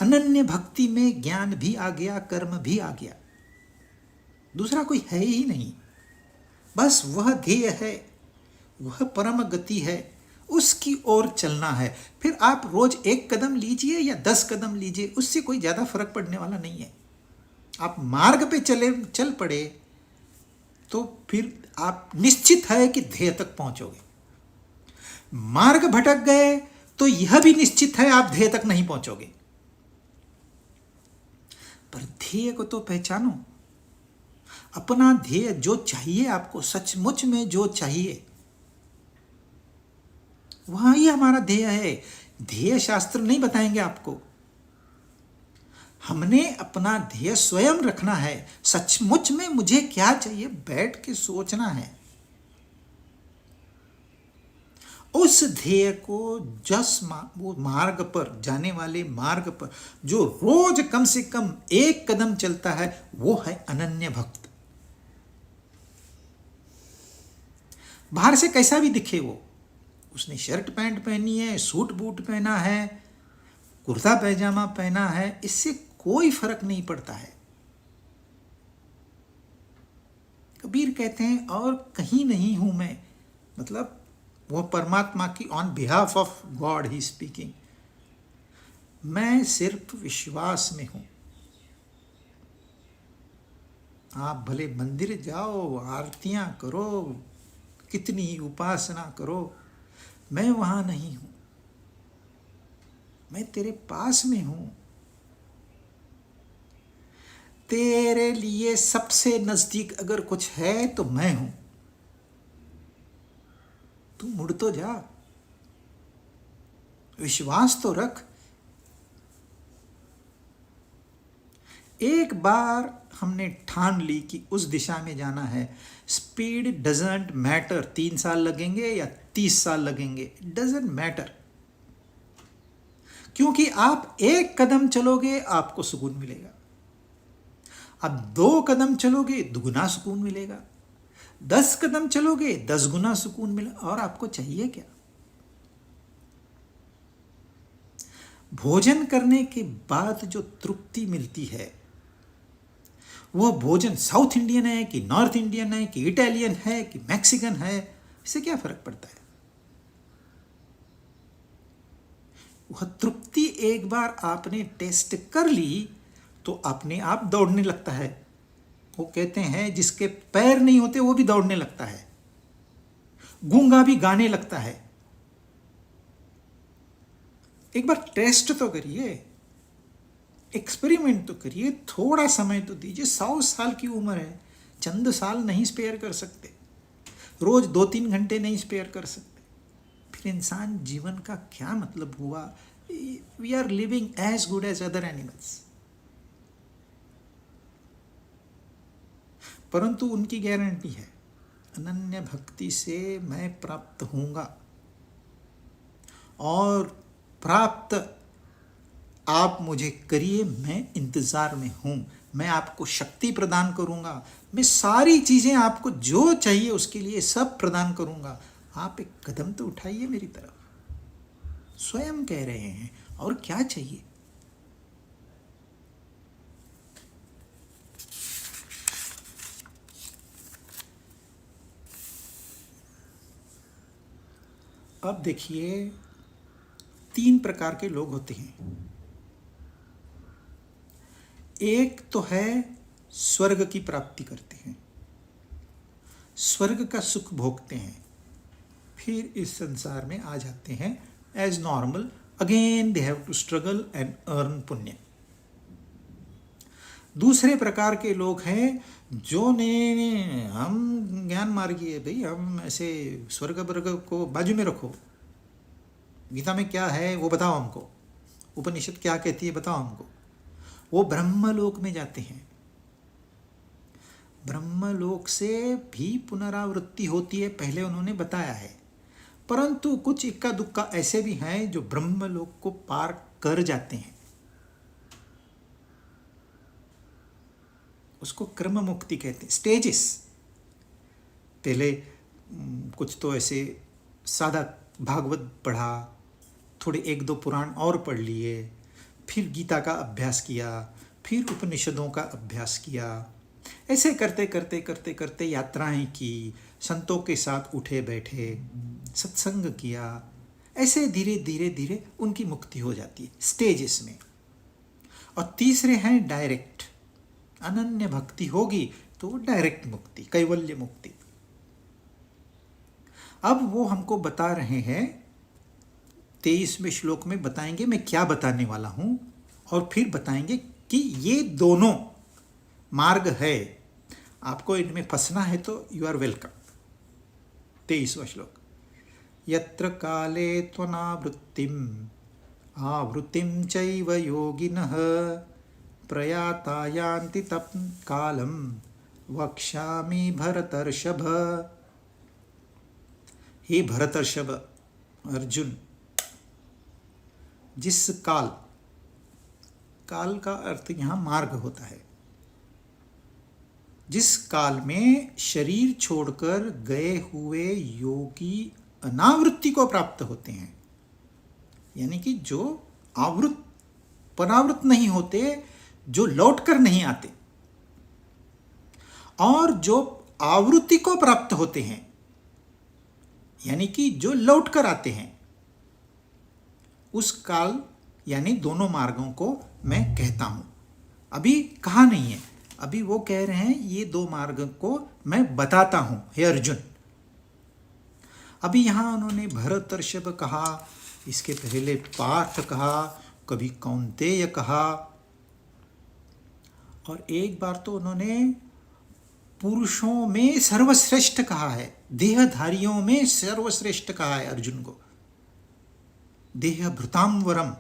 [SPEAKER 1] अनन्य भक्ति में ज्ञान भी आ गया, कर्म भी आ गया, दूसरा कोई है ही नहीं। बस वह ध्येय है, वह परम गति है, उसकी ओर चलना है। फिर आप रोज 1 कदम लीजिए या 10 कदम लीजिए, उससे कोई ज्यादा फर्क पड़ने वाला नहीं है। आप मार्ग पे चल पड़े तो फिर आप निश्चित है कि ध्येय तक पहुंचोगे। मार्ग भटक गए तो यह भी निश्चित है आप ध्येय तक नहीं पहुंचोगे। पर ध्येय को तो पहचानो, अपना ध्येय जो चाहिए आपको, सचमुच में जो चाहिए, वहां ही हमारा ध्येय है। ध्येय शास्त्र नहीं बताएंगे आपको, हमने अपना ध्येय स्वयं रखना है। सचमुच में मुझे क्या चाहिए, बैठ के सोचना है। उस ध्येय को वो मार्ग पर जाने वाले मार्ग पर जो रोज कम से कम एक कदम चलता है, वो है अनन्य भक्त। बाहर से कैसा भी दिखे वो, उसने शर्ट पैंट पहनी है, सूट बूट पहना है, कुर्ता पैजामा पहना है, इससे कोई फर्क नहीं पड़ता है। कबीर कहते हैं और कहीं नहीं हूं मैं, मतलब वो परमात्मा की on behalf of God he speaking, मैं सिर्फ विश्वास में हूं। आप भले मंदिर जाओ, आरतियां करो, कितनी ही उपासना करो, मैं वहां नहीं हूं, मैं तेरे पास में हूं। तेरे लिए सबसे नजदीक अगर कुछ है तो मैं हूं, तू मुड़ तो जा, विश्वास तो रख। एक बार हमने ठान ली कि उस दिशा में जाना है, स्पीड डजंट मैटर, 3 साल लगेंगे या 30 साल लगेंगे, डजंट मैटर, क्योंकि आप एक कदम चलोगे आपको सुकून मिलेगा, आप 2 कदम चलोगे दुगुना सुकून मिलेगा, 10 कदम चलोगे 10 गुना सुकून मिलेगा। और आपको चाहिए क्या? भोजन करने के बाद जो तृप्ति मिलती है, वह भोजन साउथ इंडियन है कि नॉर्थ इंडियन है कि इटालियन है कि मैक्सिकन है, इससे क्या फर्क पड़ता है? वह तृप्ति एक बार आपने टेस्ट कर ली तो अपने आप दौड़ने लगता है। वो कहते हैं जिसके पैर नहीं होते वो भी दौड़ने लगता है, गूंगा भी गाने लगता है। एक बार टेस्ट तो करिए, एक्सपेरिमेंट तो करिए, थोड़ा समय तो दीजिए। 100 साल की उम्र है, चंद साल नहीं स्पेयर कर सकते, रोज 2-3 घंटे नहीं स्पेयर कर सकते, फिर इंसान जीवन का क्या मतलब हुआ? We are living as good as other animals. परंतु उनकी गारंटी है, अनन्य भक्ति से मैं प्राप्त होऊंगा, और प्राप्त आप मुझे करिए, मैं इंतजार में हूं, मैं आपको शक्ति प्रदान करूंगा, मैं सारी चीजें आपको जो चाहिए उसके लिए सब प्रदान करूंगा, आप एक कदम तो उठाइए मेरी तरफ। स्वयं कह रहे हैं, और क्या चाहिए? अब देखिए, 3 प्रकार के लोग होते हैं। एक तो है स्वर्ग की प्राप्ति करते हैं, स्वर्ग का सुख भोगते हैं, फिर इस संसार में आ जाते हैं as normal, again they have to struggle and earn पुण्य। दूसरे प्रकार के लोग हैं जो ने हम ज्ञान मार्गी है भाई, हम ऐसे स्वर्ग वर्ग को बाजू में रखो, गीता में क्या है वो बताओ हमको, उपनिषद क्या कहती है बताओ हमको। वो ब्रह्मलोक में जाते हैं। ब्रह्मलोक से भी पुनरावृत्ति होती है, पहले उन्होंने बताया है, परंतु कुछ इक्का दुक्का ऐसे भी हैं जो ब्रह्मलोक को पार कर जाते हैं। उसको क्रम मुक्ति कहते हैं, स्टेजेस। पहले कुछ तो ऐसे सादा भागवत पढ़ा, थोड़े 1-2 पुराण और पढ़ लिए, फिर गीता का अभ्यास किया, फिर उपनिषदों का अभ्यास किया, ऐसे करते करते करते करते यात्राएं की, संतों के साथ उठे बैठे, सत्संग किया, ऐसे धीरे धीरे धीरे उनकी मुक्ति हो जाती है स्टेजेस में। और तीसरे हैं डायरेक्ट, अनन्य भक्ति होगी तो डायरेक्ट मुक्ति, कैवल्य मुक्ति। अब वो हमको बता रहे हैं, 23वें श्लोक में बताएंगे मैं क्या बताने वाला हूं, और फिर बताएंगे कि ये दोनों मार्ग है, आपको इनमें फंसना है तो यू आर वेलकम। 23वां श्लोक, यत्र काले त्वनावृत्तिम आवृत्तिम चैव योगिनः प्रयाता यान्ति तत् कालम वक्ष्यामि भरतर्षभ। हे भरतर्षभ, अर्जुन, जिस काल, काल का अर्थ यहाँ मार्ग होता है, जिस काल में शरीर छोड़कर गए हुए योगी अनावृत्ति को प्राप्त होते हैं, यानी कि जो आवृत परावृत नहीं होते, जो लौटकर नहीं आते, और जो आवृत्ति को प्राप्त होते हैं, यानी कि जो लौटकर आते हैं, उस काल यानी दोनों मार्गों को मैं कहता हूं। अभी कहा नहीं है, अभी वो कह रहे हैं ये दो मार्ग को मैं बताता हूं हे अर्जुन। अभी यहां उन्होंने भरतर्षभ कहा, इसके पहले पार्थ कहा, कभी कौन्तेय कहा, और एक बार तो उन्होंने पुरुषों में सर्वश्रेष्ठ कहा है, देहधारियों में सर्वश्रेष्ठ कहा है अर्जुन को, देह भृतांवरम,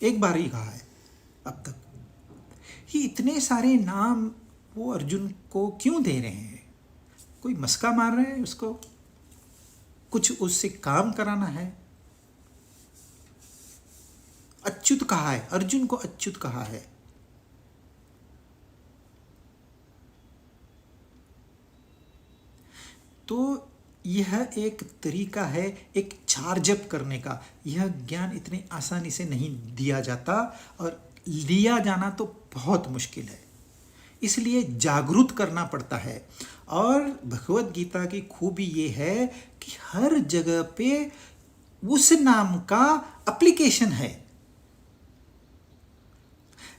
[SPEAKER 1] एक बार ही कहा है अब तक। ये इतने सारे नाम वो अर्जुन को क्यों दे रहे हैं? कोई मस्का मार रहे हैं उसको, कुछ उससे काम कराना है। अच्युत कहा है, अर्जुन को अच्युत कहा है। तो यह एक तरीका है एक चार्जअप करने का। यह ज्ञान इतने आसानी से नहीं दिया जाता, और लिया जाना तो बहुत मुश्किल है, इसलिए जागरूक करना पड़ता है। और भगवत गीता की खूबी ये है कि हर जगह पे उस नाम का एप्लीकेशन है।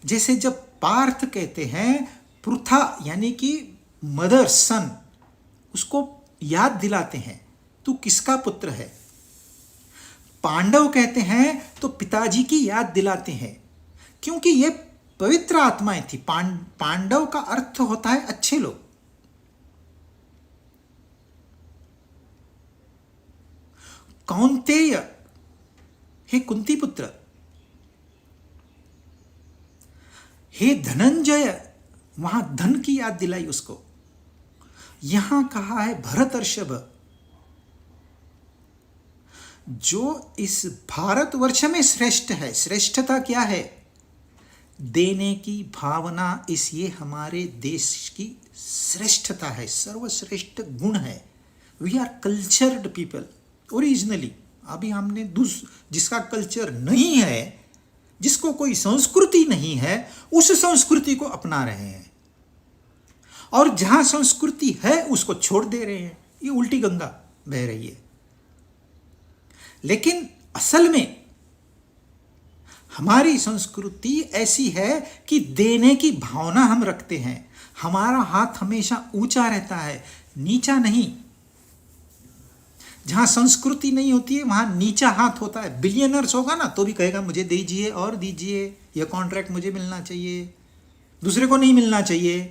[SPEAKER 1] जैसे जब पार्थ कहते हैं पृथा, यानी कि मदर सन, उसको याद दिलाते हैं तू किसका पुत्र है। पांडव कहते हैं तो पिताजी की याद दिलाते हैं, क्योंकि ये पवित्र आत्माएं थी। पांडव का अर्थ होता है अच्छे लोग। कौन्तेय, हे कुंती पुत्र। हे धनंजय, वहां धन की याद दिलाई उसको। यहां कहा है भरतर्षभ, जो इस भारतवर्ष में श्रेष्ठ है। श्रेष्ठता क्या है? देने की भावना, इसलिए हमारे देश की श्रेष्ठता है, सर्वश्रेष्ठ गुण है। We are cultured people originally. अभी हमने जिसका कल्चर नहीं है, जिसको कोई संस्कृति नहीं है, उस संस्कृति को अपना रहे हैं, और जहां संस्कृति है उसको छोड़ दे रहे हैं। ये उल्टी गंगा बह रही है। लेकिन असल में हमारी संस्कृति ऐसी है कि देने की भावना हम रखते हैं। हमारा हाथ हमेशा ऊंचा रहता है, नीचा नहीं। जहां संस्कृति नहीं होती है वहां नीचा हाथ होता है। बिलियनर्स होगा ना तो भी कहेगा मुझे दीजिए और दीजिए, यह कॉन्ट्रैक्ट मुझे मिलना चाहिए, दूसरे को नहीं मिलना चाहिए।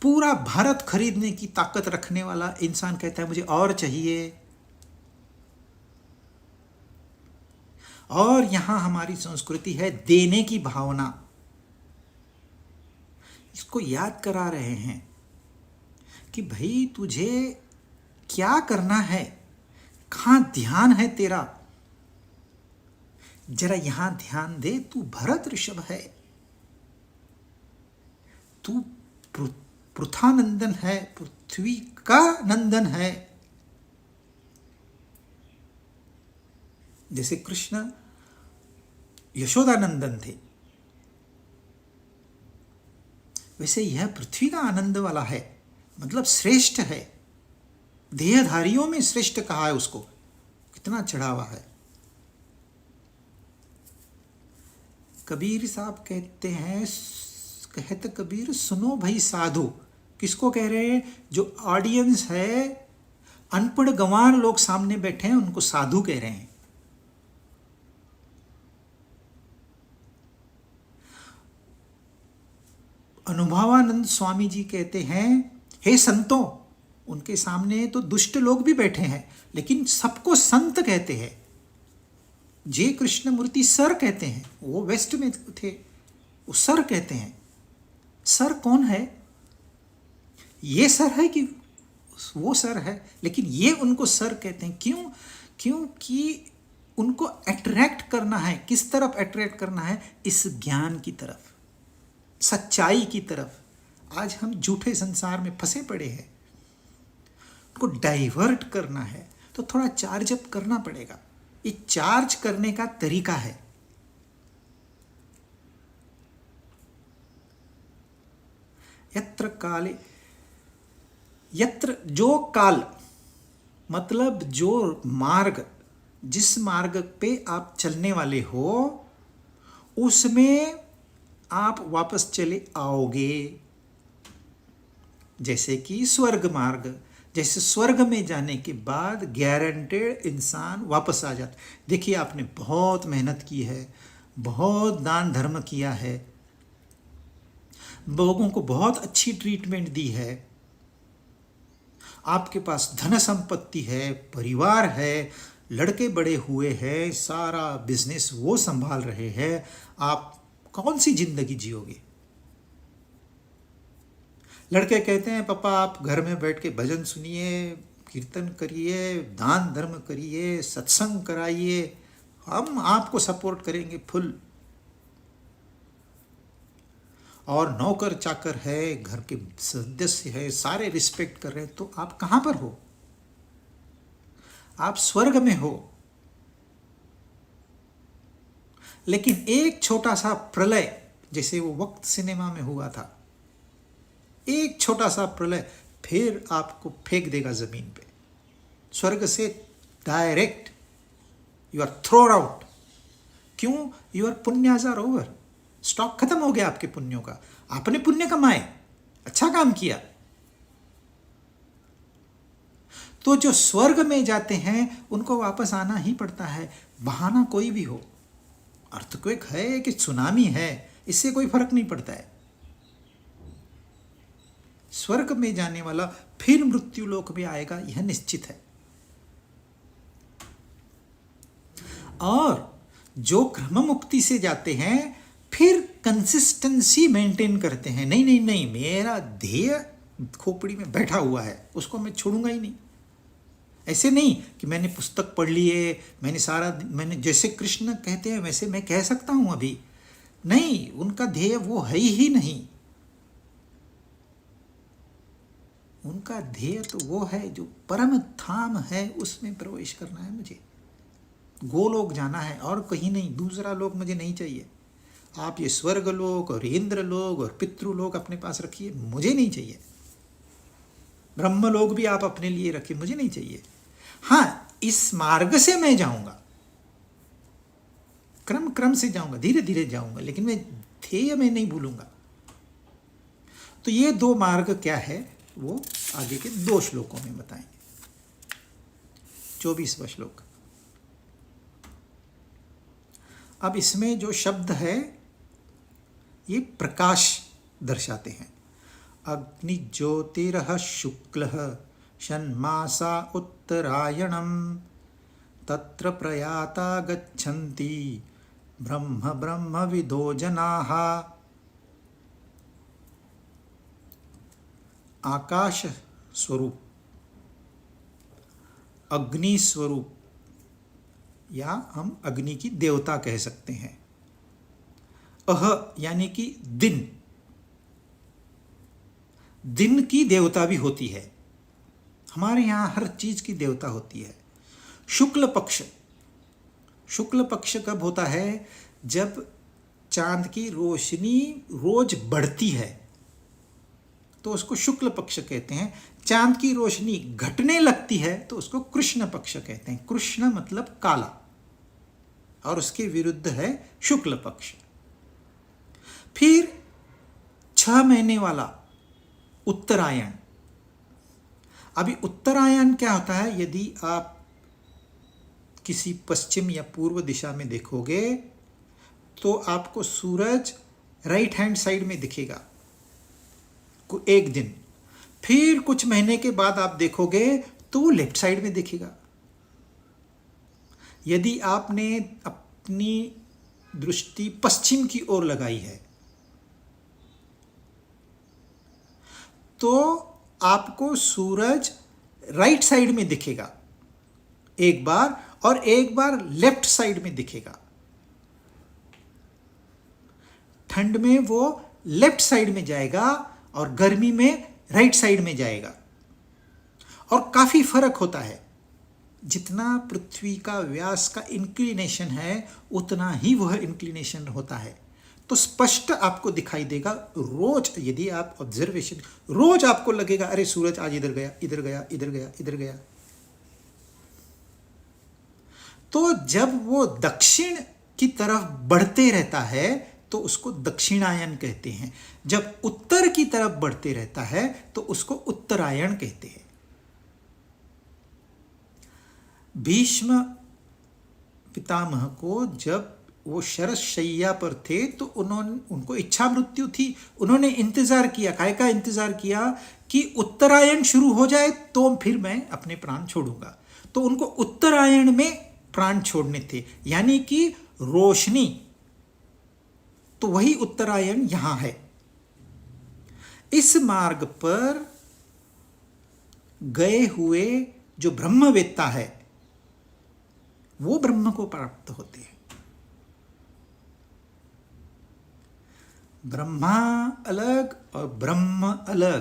[SPEAKER 1] पूरा भारत खरीदने की ताकत रखने वाला इंसान कहता है मुझे और चाहिए। और यहां हमारी संस्कृति है देने की भावना। इसको याद करा रहे हैं कि भाई तुझे क्या करना है, कहां ध्यान है तेरा, जरा यहां ध्यान दे। तू भरत ऋषभ है, तू पृथा नंदन है, पृथ्वी का नंदन है। जैसे कृष्ण यशोदा नंदन थे, वैसे यह पृथ्वी का आनंद वाला है, मतलब श्रेष्ठ है। देहधारियों में श्रेष्ठ कहा है उसको, कितना चढ़ावा है। कबीर साहब कहते हैं, कहते कबीर सुनो भाई साधु। किसको कह रहे हैं? जो ऑडियंस है, अनपढ़ गंवार लोग सामने बैठे हैं, उनको साधु कह रहे हैं। अनुभवानंद स्वामी जी कहते हैं हे संतों, उनके सामने तो दुष्ट लोग भी बैठे हैं लेकिन सबको संत कहते हैं। जे कृष्णमूर्ति सर कहते हैं, वो वेस्ट में थे, वो सर कहते हैं। सर कौन है? ये सर है कि वो सर है, लेकिन ये उनको सर कहते हैं। क्यों? क्योंकि उनको अट्रैक्ट करना है। किस तरफ अट्रैक्ट करना है? इस ज्ञान की तरफ, सच्चाई की तरफ। आज हम झूठे संसार में फंसे पड़े हैं, उनको डाइवर्ट करना है तो थोड़ा चार्ज अप करना पड़ेगा। ये चार्ज करने का तरीका है। यत्र काले, यत्र जो काल मतलब जो मार्ग, जिस मार्ग पे आप चलने वाले हो उसमें आप वापस चले आओगे। जैसे कि स्वर्ग मार्ग, जैसे स्वर्ग में जाने के बाद गारंटेड इंसान वापस आ जाता। देखिए, आपने बहुत मेहनत की है, बहुत दान धर्म किया है, लोगों को बहुत अच्छी ट्रीटमेंट दी है, आपके पास धन संपत्ति है, परिवार है, लड़के बड़े हुए हैं, सारा बिजनेस वो संभाल रहे हैं, आप कौन सी जिंदगी जियोगे? लड़के कहते हैं पापा आप घर में बैठ के भजन सुनिए, कीर्तन करिए, दान धर्म करिए, सत्संग कराइए, हम आपको सपोर्ट करेंगे फुल। और नौकर चाकर है, घर के सदस्य है, सारे रिस्पेक्ट कर रहे हैं, तो आप कहाँ पर हो? आप स्वर्ग में हो। लेकिन एक छोटा सा प्रलय, जैसे वो वक्त सिनेमा में हुआ था, एक छोटा सा प्रलय फिर आपको फेंक देगा जमीन पे। स्वर्ग से direct you are thrown out. क्यों? योर पुण्याज आर ओवर। स्टॉक खत्म हो गया आपके पुण्यों का। आपने पुण्य कमाए, अच्छा काम किया, तो जो स्वर्ग में जाते हैं उनको वापस आना ही पड़ता है, बहाना कोई भी हो। अर्थक्वेक है कि सुनामी है, इससे कोई फर्क नहीं पड़ता है। स्वर्ग में जाने वाला फिर मृत्यु लोक में आएगा, यह निश्चित है। और जो क्रम मुक्ति से जाते हैं फिर कंसिस्टेंसी मेंटेन करते हैं। नहीं नहीं नहीं, मेरा ध्येय खोपड़ी में बैठा हुआ है, उसको मैं छोड़ूंगा ही नहीं। ऐसे नहीं कि मैंने पुस्तक पढ़ ली है, मैंने जैसे कृष्ण कहते हैं वैसे मैं कह सकता हूं अभी। नहीं, उनका ध्येय वो है ही नहीं। उनका ध्येय तो वो है जो परम धाम है, उसमें प्रवेश करना है मुझे। गोलोक जाना है और कहीं नहीं, दूसरा लोक मुझे नहीं चाहिए। आप ये स्वर्ग लोक और इंद्र लोक और पितृलोक अपने पास रखिए, मुझे नहीं चाहिए। ब्रह्मलोक भी आप अपने लिए रखिए, मुझे नहीं चाहिए। हाँ, इस मार्ग से मैं जाऊंगा, क्रम क्रम से जाऊंगा, धीरे धीरे जाऊंगा, लेकिन मैं ध्येय में नहीं भूलूंगा। तो ये दो मार्ग क्या है वो आगे के 2 श्लोकों में बताएंगे। 24वां श्लोक। अब इसमें जो शब्द है ये प्रकाश दर्शाते हैं। अग्नि ज्योतिरः शुक्लः षण्मासा उत्तरायणम् तत्र प्रयाता गच्छन्ति ब्रह्म ब्रह्मविदो जनाः। आकाश स्वरूप, अग्नि स्वरूप, या हम अग्नि की देवता कह सकते हैं। अह यानी कि दिन, दिन की देवता भी होती है। हमारे यहाँ हर चीज की देवता होती है। शुक्ल पक्ष, शुक्ल पक्ष कब होता है? जब चांद की रोशनी रोज बढ़ती है तो उसको शुक्ल पक्ष कहते हैं। चांद की रोशनी घटने लगती है तो उसको कृष्ण पक्ष कहते हैं। कृष्ण मतलब काला, और उसके विरुद्ध है शुक्ल पक्ष। फिर 6 महीने वाला उत्तरायण। अभी उत्तरायण क्या होता है? यदि आप किसी पश्चिम या पूर्व दिशा में देखोगे तो आपको सूरज राइट हैंड साइड में दिखेगा एक दिन, फिर कुछ महीने के बाद आप देखोगे तो वो लेफ्ट साइड में दिखेगा। यदि आपने अपनी दृष्टि पश्चिम की ओर लगाई है तो आपको सूरज राइट साइड में दिखेगा एक बार, और एक बार लेफ्ट साइड में दिखेगा। ठंड में वो लेफ्ट साइड में जाएगा और गर्मी में राइट साइड में जाएगा, और काफी फर्क होता है। जितना पृथ्वी का व्यास का इंक्लिनेशन है उतना ही वह इंक्लिनेशन होता है। तो स्पष्ट आपको दिखाई देगा रोज, यदि आप ऑब्जर्वेशन, रोज आपको लगेगा अरे सूरज आज इधर गया, इधर गया, इधर गया, इधर गया। तो जब वो दक्षिण की तरफ बढ़ते रहता है तो उसको दक्षिणायन कहते हैं। जब उत्तर की तरफ बढ़ते रहता है तो उसको उत्तरायण कहते हैं। भीष्म पितामह को जब वो शरशय्या पर थे तो उनको इच्छा मृत्यु थी। उन्होंने इंतजार किया, काय का इंतजार किया कि उत्तरायण शुरू हो जाए तो फिर मैं अपने प्राण छोड़ूंगा। तो उनको उत्तरायण में प्राण छोड़ने थे, यानी कि रोशनी। तो वही उत्तरायण यहां है। इस मार्ग पर गए हुए जो ब्रह्मवेत्ता है वो ब्रह्म को प्राप्त होते हैं। ब्रह्मा अलग और ब्रह्म अलग।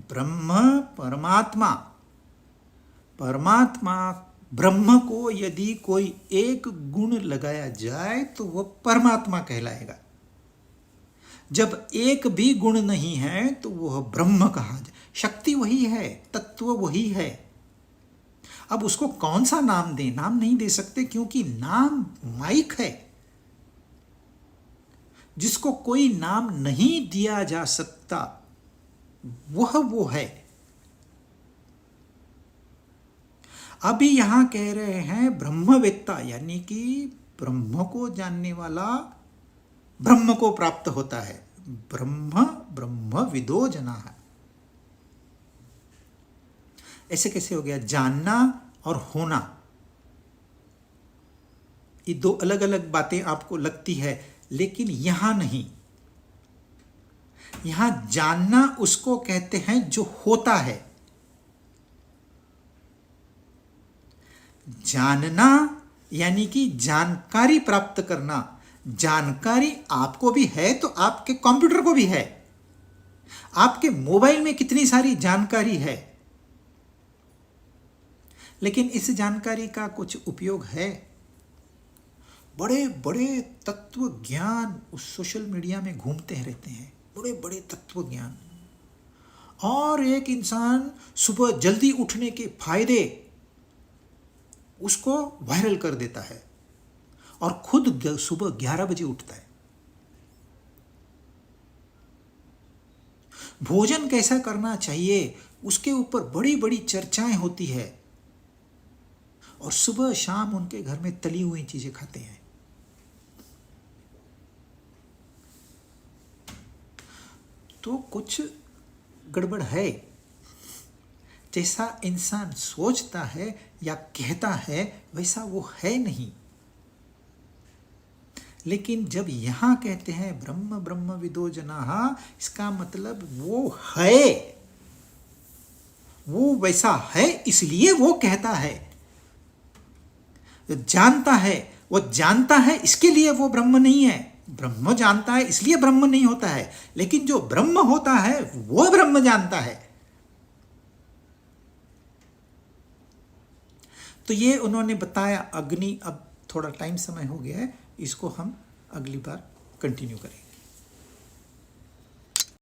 [SPEAKER 1] ब्रह्म परमात्मा, परमात्मा ब्रह्म को यदि कोई एक गुण लगाया जाए तो वह परमात्मा कहलाएगा। जब एक भी गुण नहीं है तो वह ब्रह्म कहा जाए। शक्ति वही है, तत्व वही है। अब उसको कौन सा नाम दें? नाम नहीं दे सकते, क्योंकि नाम माइक है। जिसको कोई नाम नहीं दिया जा सकता वह वो है। अभी यहां कह रहे हैं ब्रह्मवेत्ता, यानी कि ब्रह्म को जानने वाला ब्रह्म को प्राप्त होता है। ब्रह्म ब्रह्म विदो जना है। ऐसे कैसे हो गया? जानना और होना, ये दो अलग अलग बातें आपको लगती है, लेकिन यहां नहीं। यहां जानना उसको कहते हैं जो होता है। जानना यानी कि जानकारी प्राप्त करना। जानकारी आपको भी है तो आपके कंप्यूटर को भी है। आपके मोबाइल में कितनी सारी जानकारी है, लेकिन इस जानकारी का कुछ उपयोग है? बड़े बड़े तत्व ज्ञान उस सोशल मीडिया में घूमते रहते हैं, बड़े बड़े तत्व ज्ञान। और एक इंसान सुबह जल्दी उठने के फायदे उसको वायरल कर देता है और खुद सुबह 11 बजे उठता है। भोजन कैसा करना चाहिए उसके ऊपर बड़ी बड़ी चर्चाएं होती है, और सुबह शाम उनके घर में तली हुई चीजें खाते हैं। तो कुछ गड़बड़ है। जैसा इंसान सोचता है या कहता है वैसा वो है नहीं। लेकिन जब यहां कहते हैं ब्रह्म ब्रह्म विदो जनाः, इसका मतलब वो है, वो वैसा है इसलिए वो कहता है। जो जानता है वो जानता है, इसके लिए वो ब्रह्म नहीं है। ब्रह्म जानता है इसलिए ब्रह्म नहीं होता है, लेकिन जो ब्रह्म होता है वो ब्रह्म जानता है। तो ये उन्होंने बताया अग्नि। अब थोड़ा टाइम समय हो गया है, इसको हम अगली बार कंटिन्यू करेंगे।